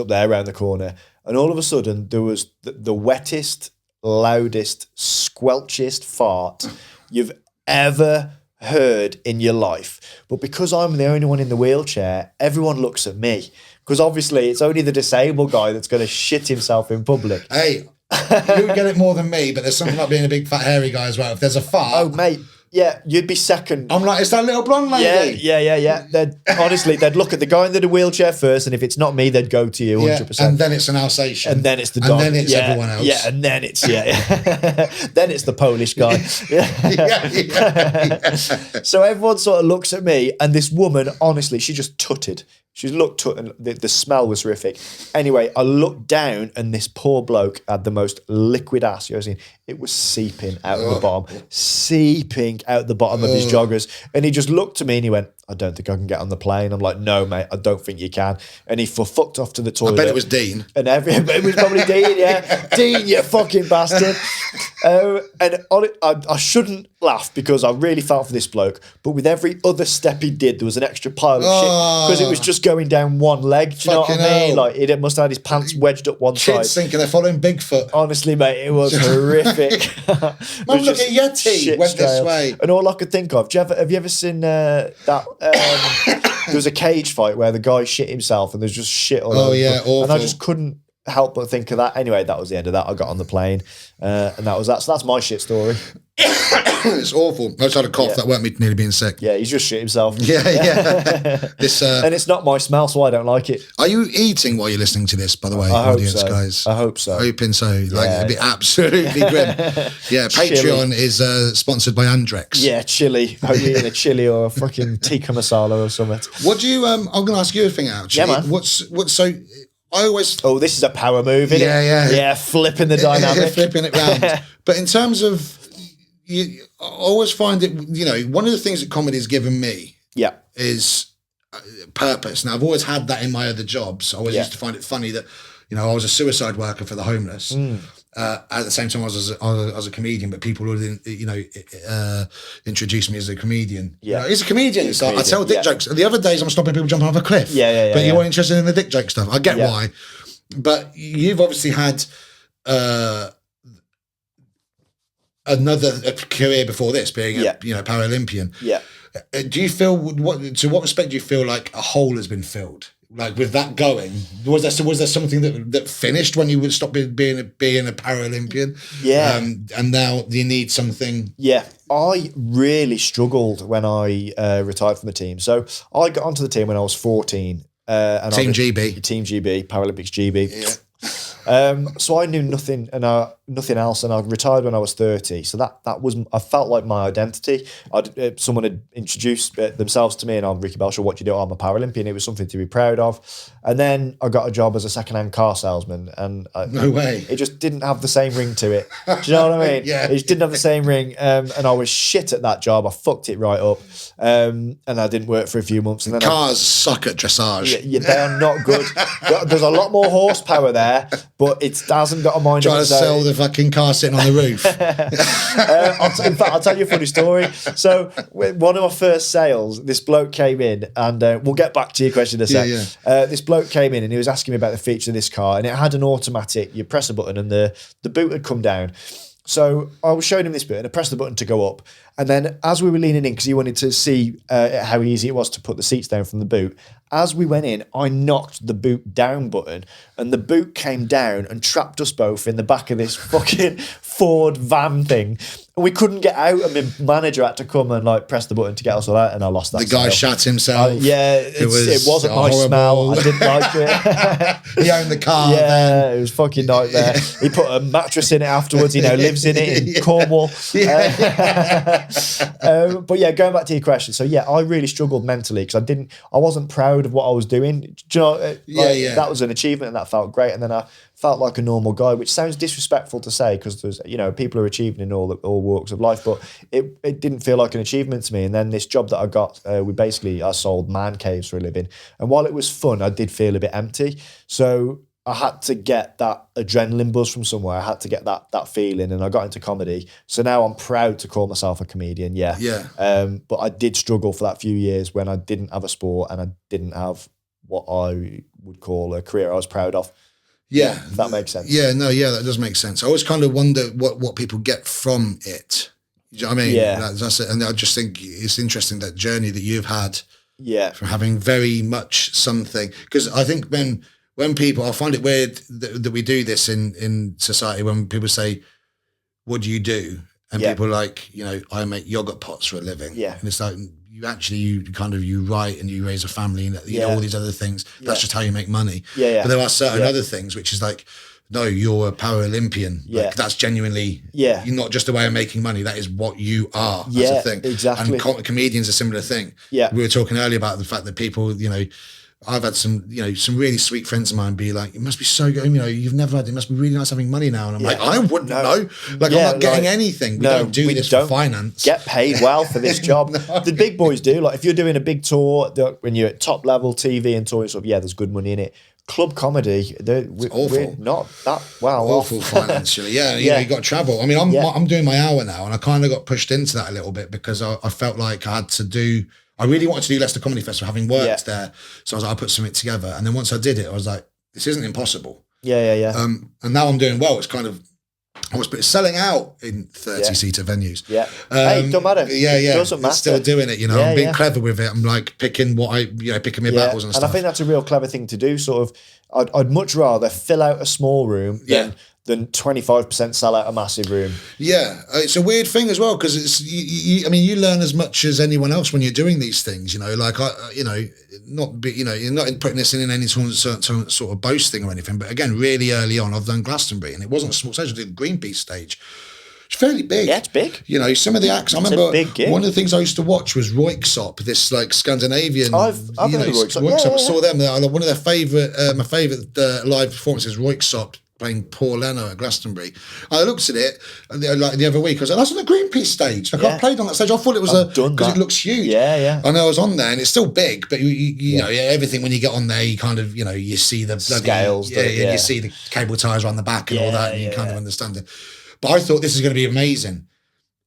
there around the corner. And all of a sudden, there was the wettest, loudest, squelchiest fart you've ever heard in your life. But because I'm the only one in the wheelchair, everyone looks at me. Because obviously, it's only the disabled guy that's going to shit himself in public. Hey, you would get it more than me, but there's something about being a big, fat, hairy guy as well. If there's a fart... Oh, mate. Yeah, you'd be second. I'm like, it's that little blonde lady. Yeah. They'd look at the guy in the wheelchair first, and if it's not me, they'd go to you 100%. And then it's an Alsatian. And then it's the dog. And then it's everyone else. Yeah, and then it's, then it's the Polish guy. Yeah. So everyone sort of looks at me, and this woman, honestly, she just tutted. She looked and the smell was horrific. Anyway, I looked down and this poor bloke had the most liquid ass you've ever seen. It was seeping out of the bottom of his joggers. And he just looked at me and he went, "I don't think I can get on the plane." I'm like, "No, mate, I don't think you can." And he fucked off to the toilet. I bet it was Dean. And it was probably Dean, yeah. Dean, you fucking bastard. I shouldn't laugh because I really felt for this bloke. But with every other step he did, there was an extra pile of shit because it was just going down one leg. Do you know what I mean? Like, he must have had his pants wedged up one side. Kids thinking they're following Bigfoot. Honestly, mate, it was horrific. Mum, look at Yeti. Went this way. And all I could think of, have you ever seen that? There was a cage fight where the guy shit himself and there's just shit all over. Oh, yeah, awful. And I just couldn't help but think of that. Anyway, that was the end of that. I got on the plane and that was that. So that's my shit story. It's awful. I just had a cough. That weren't me nearly being sick. Yeah, he's just shit himself. Yeah. This and it's not my smell, so I don't like it. Are you eating while you're listening to this, by the way, I audience, hope so. guys? I hope so. Hoping so. Like, it'd be absolutely grim. Yeah, Patreon is sponsored by Andrex. Yeah, chili. Hope you're eating a chili or a fucking tikka masala or something. What do you, I'm going to ask you a thing actually. Yeah, man. So I always... Oh, this is a power move, isn't it? Yeah, flipping the dynamic. Flipping it round. But in terms of... I always find it, one of the things that comedy has given me is purpose. Now, I've always had that in my other jobs. I always used to find it funny that, I was a suicide worker for the homeless. At the same time, I was a comedian, but people would, introduce me as a comedian. Yeah, he's a comedian. So I tell dick jokes. The other days, I'm stopping people jumping off a cliff. But you're interested in the dick joke stuff. I get why. But you've obviously had... another career before this, being a Paralympian. Yeah. Do you feel to what respect do you feel like a hole has been filled? Like with that going, was there something that finished when you would stop being a Paralympian? Yeah. And now you need something. Yeah. I really struggled when I retired from the team. So I got onto the team when I was 14. And Team GB, Paralympics GB. Yeah. So I knew nothing else, and I retired when I was 30. So that was, I felt like my identity. Someone had introduced themselves to me, and I'm Ricky Belshaw. What do you do? I'm a Paralympian. It was something to be proud of. And then I got a job as a second-hand car salesman, and no way, it just didn't have the same ring to it. Do you know what I mean? Yeah, it just didn't have the same ring, and I was shit at that job. I fucked it right up, and I didn't work for a few months. And then cars suck at dressage. Yeah, they are not good. There's a lot more horsepower there, but it hasn't got a mind of its own. Trying to sell the fucking car sitting on the roof. In fact, I'll tell you a funny story. So one of my first sales, this bloke came in, and we'll get back to your question in a sec. This bloke came in and he was asking me about the feature of this car, and it had an automatic, you press a button and the boot had come down. So I was showing him this bit and I pressed the button to go up. And then as we were leaning in, because he wanted to see how easy it was to put the seats down from the boot, as we went in, I knocked the boot down button and the boot came down and trapped us both in the back of this fucking Ford van thing. And we couldn't get out, and my manager had to come and like press the button to get us all out, and I lost that. The guy sale. shat himself. It wasn't my smell. I didn't like it. He owned the car. Yeah, it was fucking nightmare. He put a mattress in it afterwards. He now lives in it in Cornwall. But yeah, going back to your question. So yeah, I really struggled mentally because I wasn't proud of what I was doing. Do you know, that was an achievement and that felt great. And then I felt like a normal guy, which sounds disrespectful to say because there's, people are achieving in all walks of life, but it didn't feel like an achievement to me. And then this job that I got, I sold man caves for a living. And while it was fun, I did feel a bit empty. So I had to get that adrenaline buzz from somewhere. I had to get that feeling, and I got into comedy. So now I'm proud to call myself a comedian. Yeah. But I did struggle for that few years when I didn't have a sport and I didn't have what I would call a career I was proud of. Yeah. If that makes sense. Yeah, no, yeah, that does make sense. I always kind of wonder what people get from it. You know what I mean? Yeah. That's it. And I just think it's interesting, that journey that you've had. Yeah. From having very much something. Because I think when people, I find it weird that we do this in society when people say, what do you do? And people are like, I make yogurt pots for a living. Yeah. And it's like, you write and you raise a family and all these other things. That's just how you make money. Yeah. But there are certain other things, which is like, no, you're a Paralympian. Yeah. Like, that's genuinely, you're not just a way of making money. That is what you are. That's a thing. Exactly. And comedians are a similar thing. Yeah. We were talking earlier about the fact that people, I've had some really sweet friends of mine be like, it must be so good. You've never had, it must be really nice having money now. And I'm like, I wouldn't know. Like, I'm not getting anything. We don't do this for finance. Get paid well for this job. The big boys do. Like, if you're doing a big tour, when you're at top level TV and touring stuff, there's good money in it. Club comedy, we're not that well. Awful financially. You got to travel. I mean, I'm doing my hour now, and I kind of got pushed into that a little bit because I felt like I had to do. I really wanted to do Leicester Comedy Festival, having worked there. So I was like, I'll put something together. And then once I did it, I was like, this isn't impossible. Yeah. And now I'm doing well. It's kind of, it's selling out in 30-seater venues. Yeah. Hey, it don't matter. It doesn't matter. Still doing it, I'm being clever with it. I'm like picking picking my battles and stuff. And I think that's a real clever thing to do. Sort of, I'd much rather fill out a small room than 25% sell out a massive room. Yeah, it's a weird thing as well because it's you learn as much as anyone else when you're doing these things. You're not putting this in any sort of boasting or anything. But again, really early on, I've done Glastonbury, and it wasn't a small stage. I did Greenpeace stage. It's fairly big. Yeah, it's big. Some of the acts. I remember one of the things I used to watch was Royksop, this like Scandinavian. I've heard of Royksop. I saw them. One of their my favourite live performances, Royksop, playing Paul Leno at Glastonbury. I looked at it like the other week. I was like, that's on the Greenpeace stage. Like, I played on that stage. I thought it was because it looks huge. Yeah. I know I was on there, and it's still big, but you know everything when you get on there, you kind of you see the scales. You see the cable ties around the back and all that, and you kind of understand it. But I thought this is going to be amazing.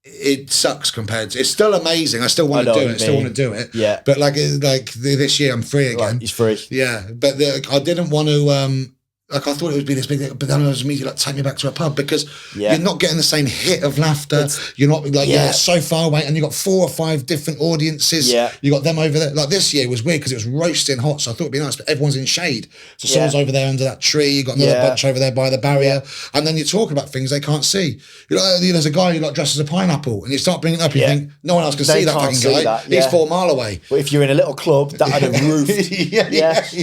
It sucks compared to. It's still amazing. I still want to do it. Still want to do it. Yeah. But like this year, I'm free again. He's free. Yeah. But I didn't want to. I thought it would be this big, but then I was immediately like, take me back to a pub because you're not getting the same hit of laughter. You're not you're so far away, and you got 4 or 5 different audiences. Yeah. You got them over there. Like this year was weird because it was roasting hot, so I thought it'd be nice, but everyone's in shade. So someone's over there under that tree. You got another bunch over there by the barrier, and then you're talking about things they can't see. There's a guy who dressed as a pineapple, and you start bringing it up. You think no one else can see that fucking guy. He's 4 mile away. But if you're in a little club that had a roof,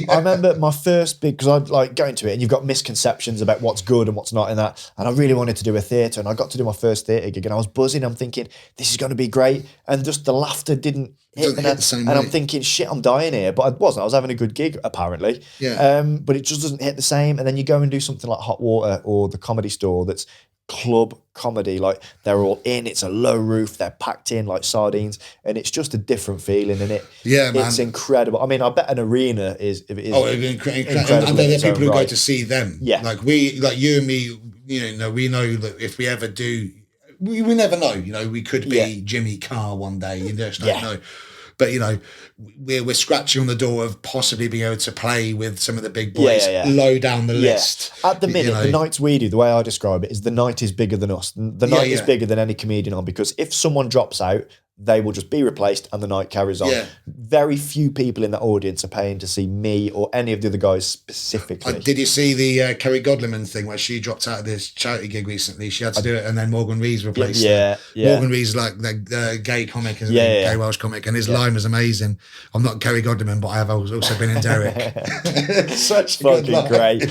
I remember my first big because I'd like going to it. And you've got misconceptions about what's good and what's not in that. And I really wanted to do a theatre, and I got to do my first theatre gig, and I was buzzing. I'm thinking, this is going to be great. And just the laughter didn't hit. The same way. I'm thinking, shit, I'm dying here. But I wasn't. I was having a good gig, apparently. Yeah. But it just doesn't hit the same. And then you go and do something like Hot Water or the Comedy Store that's club comedy, like they're all in, it's a low roof, they're packed in like sardines, and it's just a different feeling in it. Yeah, man. It's incredible. I mean, I bet an arena is incredible. And they're people who go to see them. Yeah. Like you and me, we know that if we ever do, we never know. We could be Jimmy Carr one day. You just don't know. But we're scratching on the door of possibly being able to play with some of the big boys low down the list. At the minute, the nights we do, the way I describe it is the night is bigger than us. The night is bigger than any comedian on, because if someone drops out, they will just be replaced and the night carries on. Very few people in that audience are paying to see me or any of the other guys specifically. Did you see the Kerry Godliman thing where she dropped out of this charity gig recently? She had to do it and then Morgan Rees replaced her. Morgan Rees is like the gay comic, isn't he? Gay Welsh comic, and his line was amazing. I'm not Kerry Godliman, but I have also been in Derek. Such fucking great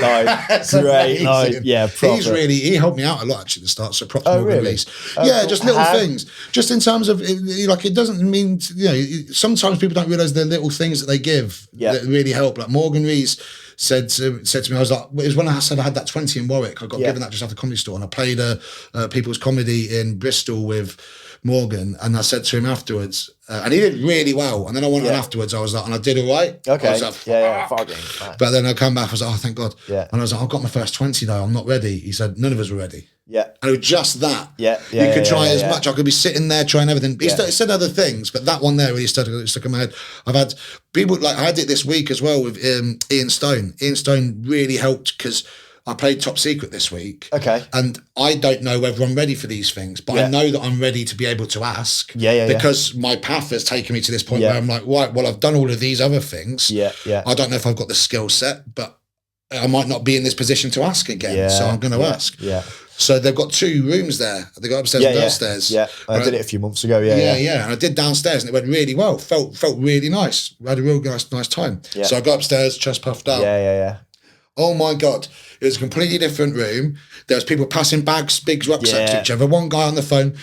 line. Great line. Yeah, proper. He helped me out a lot actually at the start, so props to Morgan Rees. Just little things. Just in terms of, it doesn't mean, sometimes people don't realise the little things that they give that really help. Like Morgan Rees said to me, I was like, it was when I said I had that 20 in Warwick, I got given that just after the Comedy Store, and I played a People's Comedy in Bristol with Morgan, and I said to him afterwards, and he did really well, and then I went on afterwards, I was like, and I did all right. Okay. I was like, but then I come back, I was like, oh, thank God. And I was like, I've got my first 20 though, I'm not ready. He said, none of us were ready. And it was just that. You could try as much. I could be sitting there trying everything. He said other things, but that one there really stuck in my head. I've had people, like I had it this week as well with Ian Stone. Ian Stone really helped because I played Top Secret this week. And I don't know whether I'm ready for these things, but I know that I'm ready to be able to ask. Because my path has taken me to this point where I'm like, right, well, I've done all of these other things. I don't know if I've got the skill set, but I might not be in this position to ask again. So I'm going to ask. So they've got 2 rooms there. They got upstairs and downstairs. I did it a few months ago. And I did downstairs and it went really well. Felt really nice. We had a real nice time. So I got upstairs, chest puffed out. Oh my God. It was a completely different room. There was people passing bags, big rucksacks to each other. One guy on the phone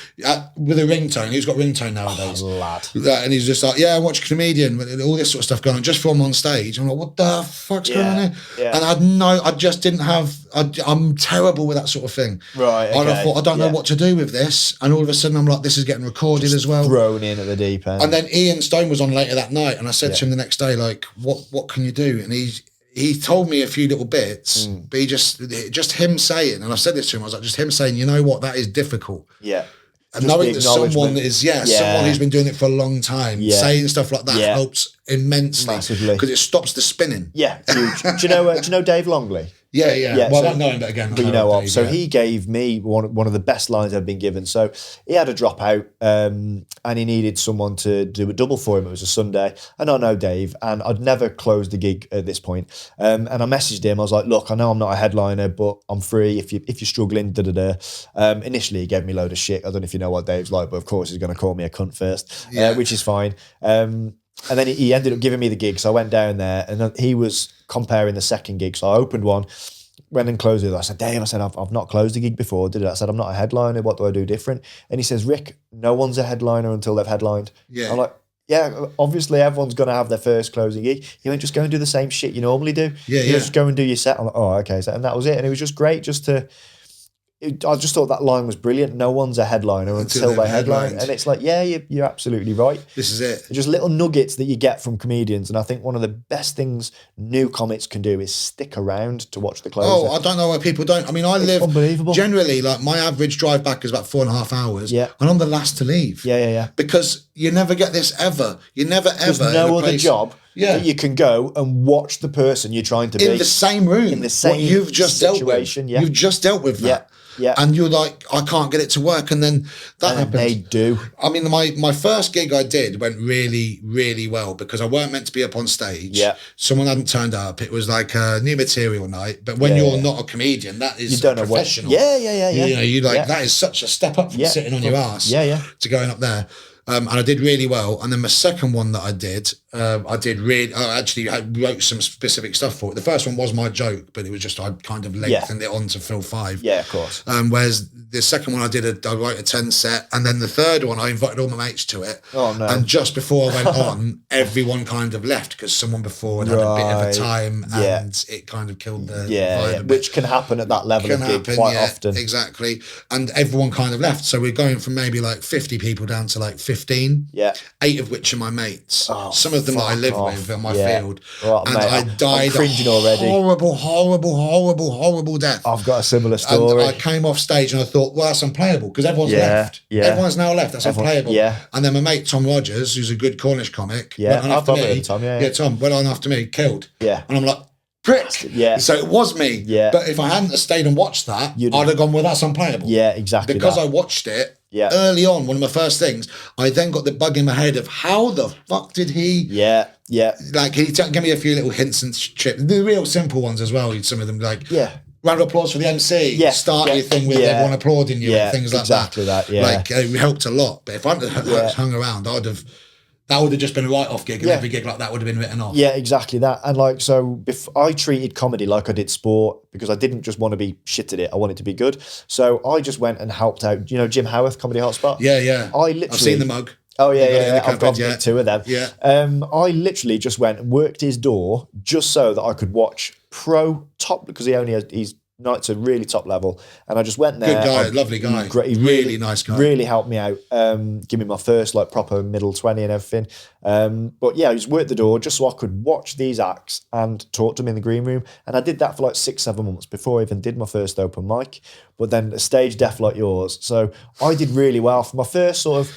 with a ringtone. Who's got ringtone nowadays? Lad. And he's just like, I watch a comedian, all this sort of stuff going on, just from on stage. I'm like, what the fuck's going on here? And I just didn't have, I'm terrible with that sort of thing. Right, okay. I thought, I don't know what to do with this. And all of a sudden I'm like, this is getting recorded as well. Thrown in at the deep end. And then Ian Stone was on later that night. And I said to him the next day, like, what can you do? And he told me a few little bits, but he just him saying, and I said this to him, I was like, just him saying, you know what, that is difficult. And knowing that someone is, someone who's been doing it for a long time, saying stuff like that helps immensely. Massively. Because it stops the spinning. Huge. Do you know Dave Longley? Well, I don't know him, but again, but you know what? So he gave me one of the best lines I've been given. So he had a dropout, and he needed someone to do a double for him. It was a Sunday, and I know Dave, and I'd never closed the gig at this point. And I messaged him. I was like, "Look, I know I'm not a headliner, but I'm free. If you're struggling, Initially, he gave me a load of shit. I don't know if you know what Dave's like, but of course he's going to call me a cunt first, which is fine. And then he ended up giving me the gig. So I went down there and he was comparing the second gig. So I opened one, went and closed it. I said, Dave, I've not closed a gig before, did it? I said, I'm not a headliner. What do I do different? And he says, Rick, no one's a headliner until they've headlined. I'm like, obviously everyone's going to have their first closing gig. He went, just go and do the same shit you normally do. Just go and do your set. I'm like, oh, okay. So, and that was it. And it was just great I just thought that line was brilliant. No one's a headliner until they headline. And it's like, you're absolutely right. This is it. Just little nuggets that you get from comedians. And I think one of the best things new comics can do is stick around to watch the closer. Oh, I don't know why people don't. I mean, I live generally, like my average drive back is about 4.5 hours. And I'm the last to leave. Because you never get this ever. You never ever. There's no other job that you can go and watch the person you're trying to be. In the same room. In the same you've just situation. Dealt with. You've just dealt with that. And you're like, I can't get it to work. And then that happens. They do. I mean, my first gig I did went really, really well because I weren't meant to be up on stage. Someone hadn't turned up. It was like a new material night. But when you're not a comedian, that is professional. You know, you like, that is such a step up from sitting on your ass to going up there. And I did really well. And then my second one that I actually wrote some specific stuff for it. The first one was my joke, but it was just I kind of lengthened it on to fill 5. Of course. Whereas the second one I wrote a 10 set, and then the third one I invited all my mates to it. Oh no! And just before I went on, everyone kind of left because someone before had a bit of a time, and it kind of killed the vibe. Which can happen at that level of gig quite often. Exactly, and everyone kind of left. So we're going from maybe like 50 people down to like 15 15. Yeah. 8 of which are my mates. Oh, some of them that I live off. with on my Yeah. field. Right, and mate, I died I'm cringing already. horrible death. I've got a similar story. And I came off stage and I thought, well, that's unplayable because everyone's left. Yeah. Everyone's now left. That's unplayable. Yeah. And then my mate Tom Rogers, who's a good Cornish comic, Yeah, went on after I've heard me. of Tom, yeah. Yeah, Tom went on after me, killed. Yeah. And I'm like, prick. Yeah. So it was me. Yeah. But if I hadn't have stayed and watched that, I'd have gone, well, that's unplayable. Yeah, exactly. Because that. I watched it Yeah. early on, one of my first things, I then got the bug in my head of how the fuck did he... Yeah. Like, he gave me a few little hints and trips. The real simple ones as well. Some of them, like... Yeah. Round of applause for the MC. Yeah. Start Yeah. your thing with Yeah. everyone applauding you and things like exactly that. Yeah. Like, it helped a lot. But if I'd have hung around, that would have just been a write-off gig, and every gig like that would have been written off. Yeah, exactly that. And like, so I treated comedy like I did sport because I didn't just want to be shit at it. I wanted to be good. So I just went and helped out. You know, Jim Howarth, Comedy Hotspot? Yeah. I literally... I've seen the mug. Oh, yeah, You've got it in the I've got cupboard, 2 of them. Yeah. I literally just went and worked his door just so that I could watch pro top, because he's nights at really top level, and I just went there. Good guy, lovely guy, great, he really nice guy. Really helped me out. Give me my first like proper middle 20 and everything. But yeah, I just worked the door just so I could watch these acts and talk to them in the green room, and I did that for like 6-7 months before I even did my first open mic. But then a stage deaf like yours, so I did really well for my first sort of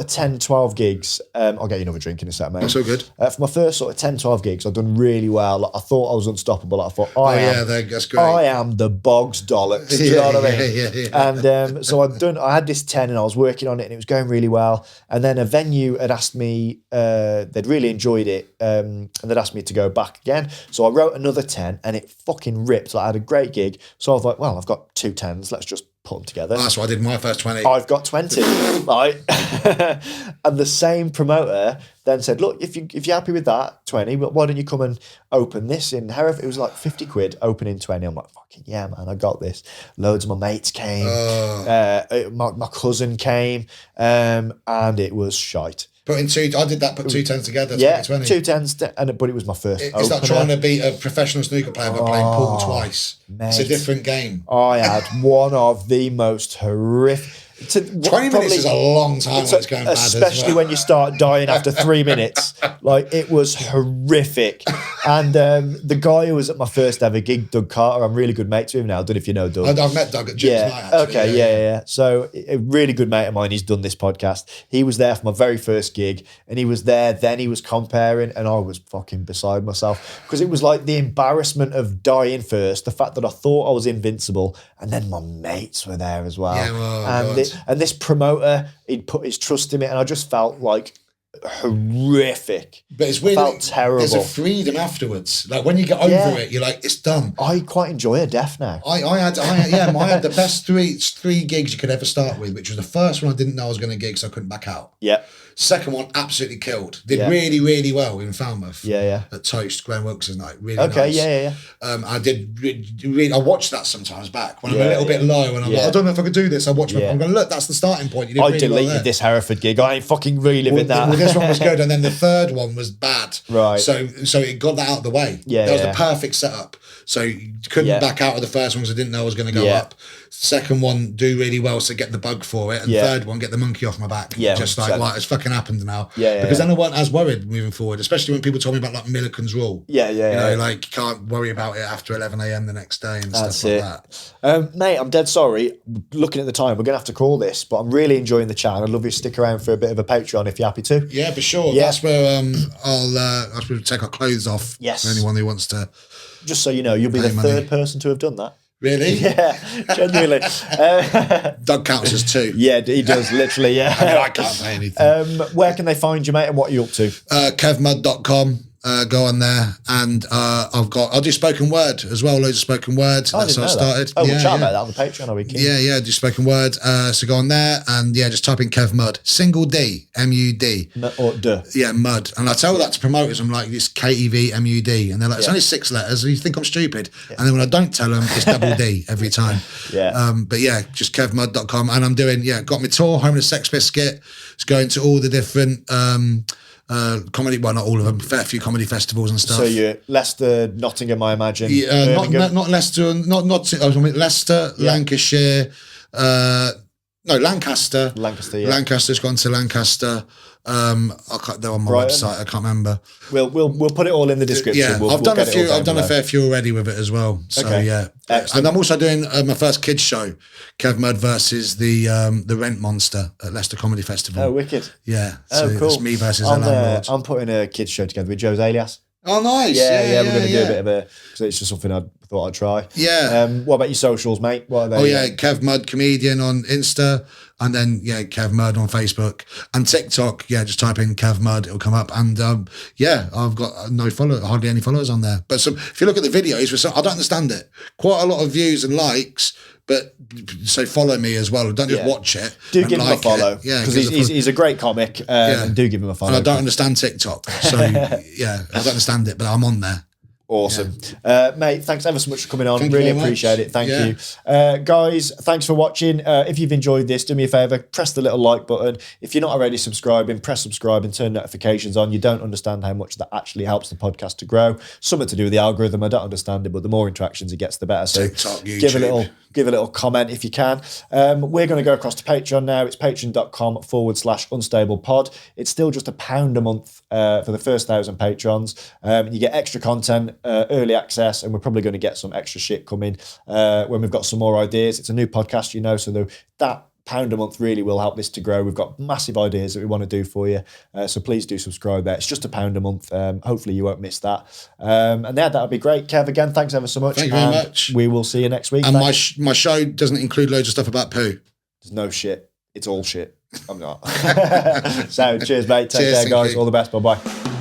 10, 12 gigs. I'll get you another drink in a sec, mate. That's all good. For my first sort of 10, 12 gigs, I've done really well. Like, I thought I was unstoppable. I thought, that's great. I am the Bogs Dollocks. Do you know what I mean? Yeah. And so I had this 10 and I was working on it and it was going really well. And then a venue had asked me, they'd really enjoyed it, and they'd asked me to go back again. So I wrote another 10 and it fucking ripped. Like, I had a great gig. So I was like, well, I've got 2 10s. Let's just put them together. That's what I did in my first 20. I've got 20, right? And the same promoter then said, look, if you're happy with that 20, but why don't you come and open this in Hereford? It was like 50 quid opening 20. I'm like, fucking yeah, man, I got this. Loads of my mates came. My cousin came, and it was shite. I did that, put 2 10s together. Yeah, 20. 2 10s, but it was my first opener. It's like trying to beat a professional snooker player by playing pool twice. Mate. It's a different game. I had one of the most horrific... 20 minutes is a long time when it's going bad, especially when you start dying after 3 minutes. Like, it was horrific. And the guy who was at my first ever gig, Doug Carter, I'm really good mates with him now. I don't know if you know Doug. I've met Doug at Jim's night, actually. Okay, yeah. So a really good mate of mine, he's done this podcast. He was there for my very first gig, and he was there, then he was comparing, and I was fucking beside myself. Because it was like the embarrassment of dying first, the fact that I thought I was invincible, and then my mates were there as well. Yeah, well, and this promoter, he'd put his trust in me, and I just felt like horrific. But it's weird. I felt terrible. There's a freedom afterwards. Like, when you get over it, you're like, it's done. I quite enjoy a death now. I had the best three gigs you could ever start with, which was the first one I didn't know I was going to gig, so I couldn't back out. Yeah. Second one, absolutely killed. Did really, really well in Falmouth. Yeah. At Toast, Glenn Wilkes' night. Really okay, nice. Yeah. I did. I watched that sometimes back when I'm a little bit low, and I'm like, I don't know if I could do this. I watch. I'm going, look, that's the starting point. You did really deleted well this Hereford gig. I ain't fucking reliving that. Well, this one was good, and then the third one was bad. Right. So it got that out of the way. Yeah. That was the perfect setup. So you couldn't back out of the first one because I didn't know I was going to go up. Second one, do really well, so get the bug for it. And third one, get the monkey off my back. Yeah, just 100%. like, it's fucking happened now. Because then I weren't as worried moving forward, especially when people told me about like Milliken's Rule. You know, like, you can't worry about it after 11 a.m. the next day and stuff like that. Mate, I'm dead sorry. Looking at the time, we're going to have to call this, but I'm really enjoying the chat. I'd love you to stick around for a bit of a Patreon if you're happy to. Yeah, for sure. Yeah. That's where that's where we take our clothes off. Yes. For anyone who wants to. Just so you know, you'll be the third person to have done that. Really? Yeah, genuinely. Doug counts as 2. Yeah, he does, literally, yeah. I mean, I can't say anything. Where can they find you, mate, and what are you up to? KevMud.com. Go on there, and I'll do spoken word as well. Loads of spoken word. That's how I started. Oh, we'll chat about that on the Patreon, are we? Yeah, do spoken word. So go on there, and just type in Kev Mud, single D, M-U-D. Or D. Yeah, Mud. And I tell that to promoters. I'm like, it's K-E-V-M-U-D, and they're like, it's only 6 letters. You think I'm stupid? And then when I don't tell them, it's double D every time. But just KevMud.com, and I'm doing got my tour, Home of the Sex Biscuit. It's going to all the different. Comedy, well, not all of them, fair few comedy festivals and stuff. So you're Leicester, Nottingham, I imagine. Not Leicester, Leicester, Lancashire, No, Lancaster. Lancaster, yeah. Lancaster's gone to Lancaster. They're on my website. I can't remember. We'll put it all in the description. Yeah, We'll I've done a get it few. all down I've done a below. fair few already with it as well. So Okay. yeah, Excellent. and I'm also doing my first kids show, Kev Mud versus the Rent Monster at Leicester Comedy Festival. Oh, wicked. Yeah, Oh, so cool. it's me versus the landlord. I'm putting a kids show together with Joe's Alias. Oh, nice. Yeah, we're going to do a bit of a, because it's just something I thought I'd try. Yeah. What about your socials, mate? What are they? Oh yeah, Kev Mud Comedian on Insta, and then Kev Mud on Facebook and TikTok. Yeah, just type in Kev Mud, it'll come up. And I've got hardly any followers on there. But if you look at the videos, I don't understand it. Quite a lot of views and likes, but so follow me as well. Don't just watch it. Do give him a follow. Yeah, because he's a great comic. And do give him a follow. And I don't understand TikTok, so yeah, I don't understand it, but I'm on there. Awesome. Mate, thanks ever so much for coming on. Thank you really very appreciate much. it. Thank you. Guys, thanks for watching. If you've enjoyed this, do me a favour, press the little like button. If you're not already subscribing, press subscribe and turn notifications on. You don't understand how much that actually helps the podcast to grow. Something to do with the algorithm. I don't understand it, but the more interactions it gets, the better. So TikTok, YouTube. give a little comment if you can. We're going to go across to Patreon now. It's patreon.com/unstablepod. It's still just £1 a month for the first 1,000 patrons. You get extra content, early access, and we're probably going to get some extra shit coming when we've got some more ideas. It's a new podcast, so that £1 a month really will help this to grow. We've got massive ideas that we want to do for you. So please do subscribe there. It's just £1 a month. Hopefully you won't miss that. And yeah, that would be great. Kev, again, thanks ever so much. Thank you very much. We will see you next week. And my show doesn't include loads of stuff about poo. There's no shit. It's all shit. I'm not. So cheers, mate. Take care, guys. You. All the best. Bye-bye.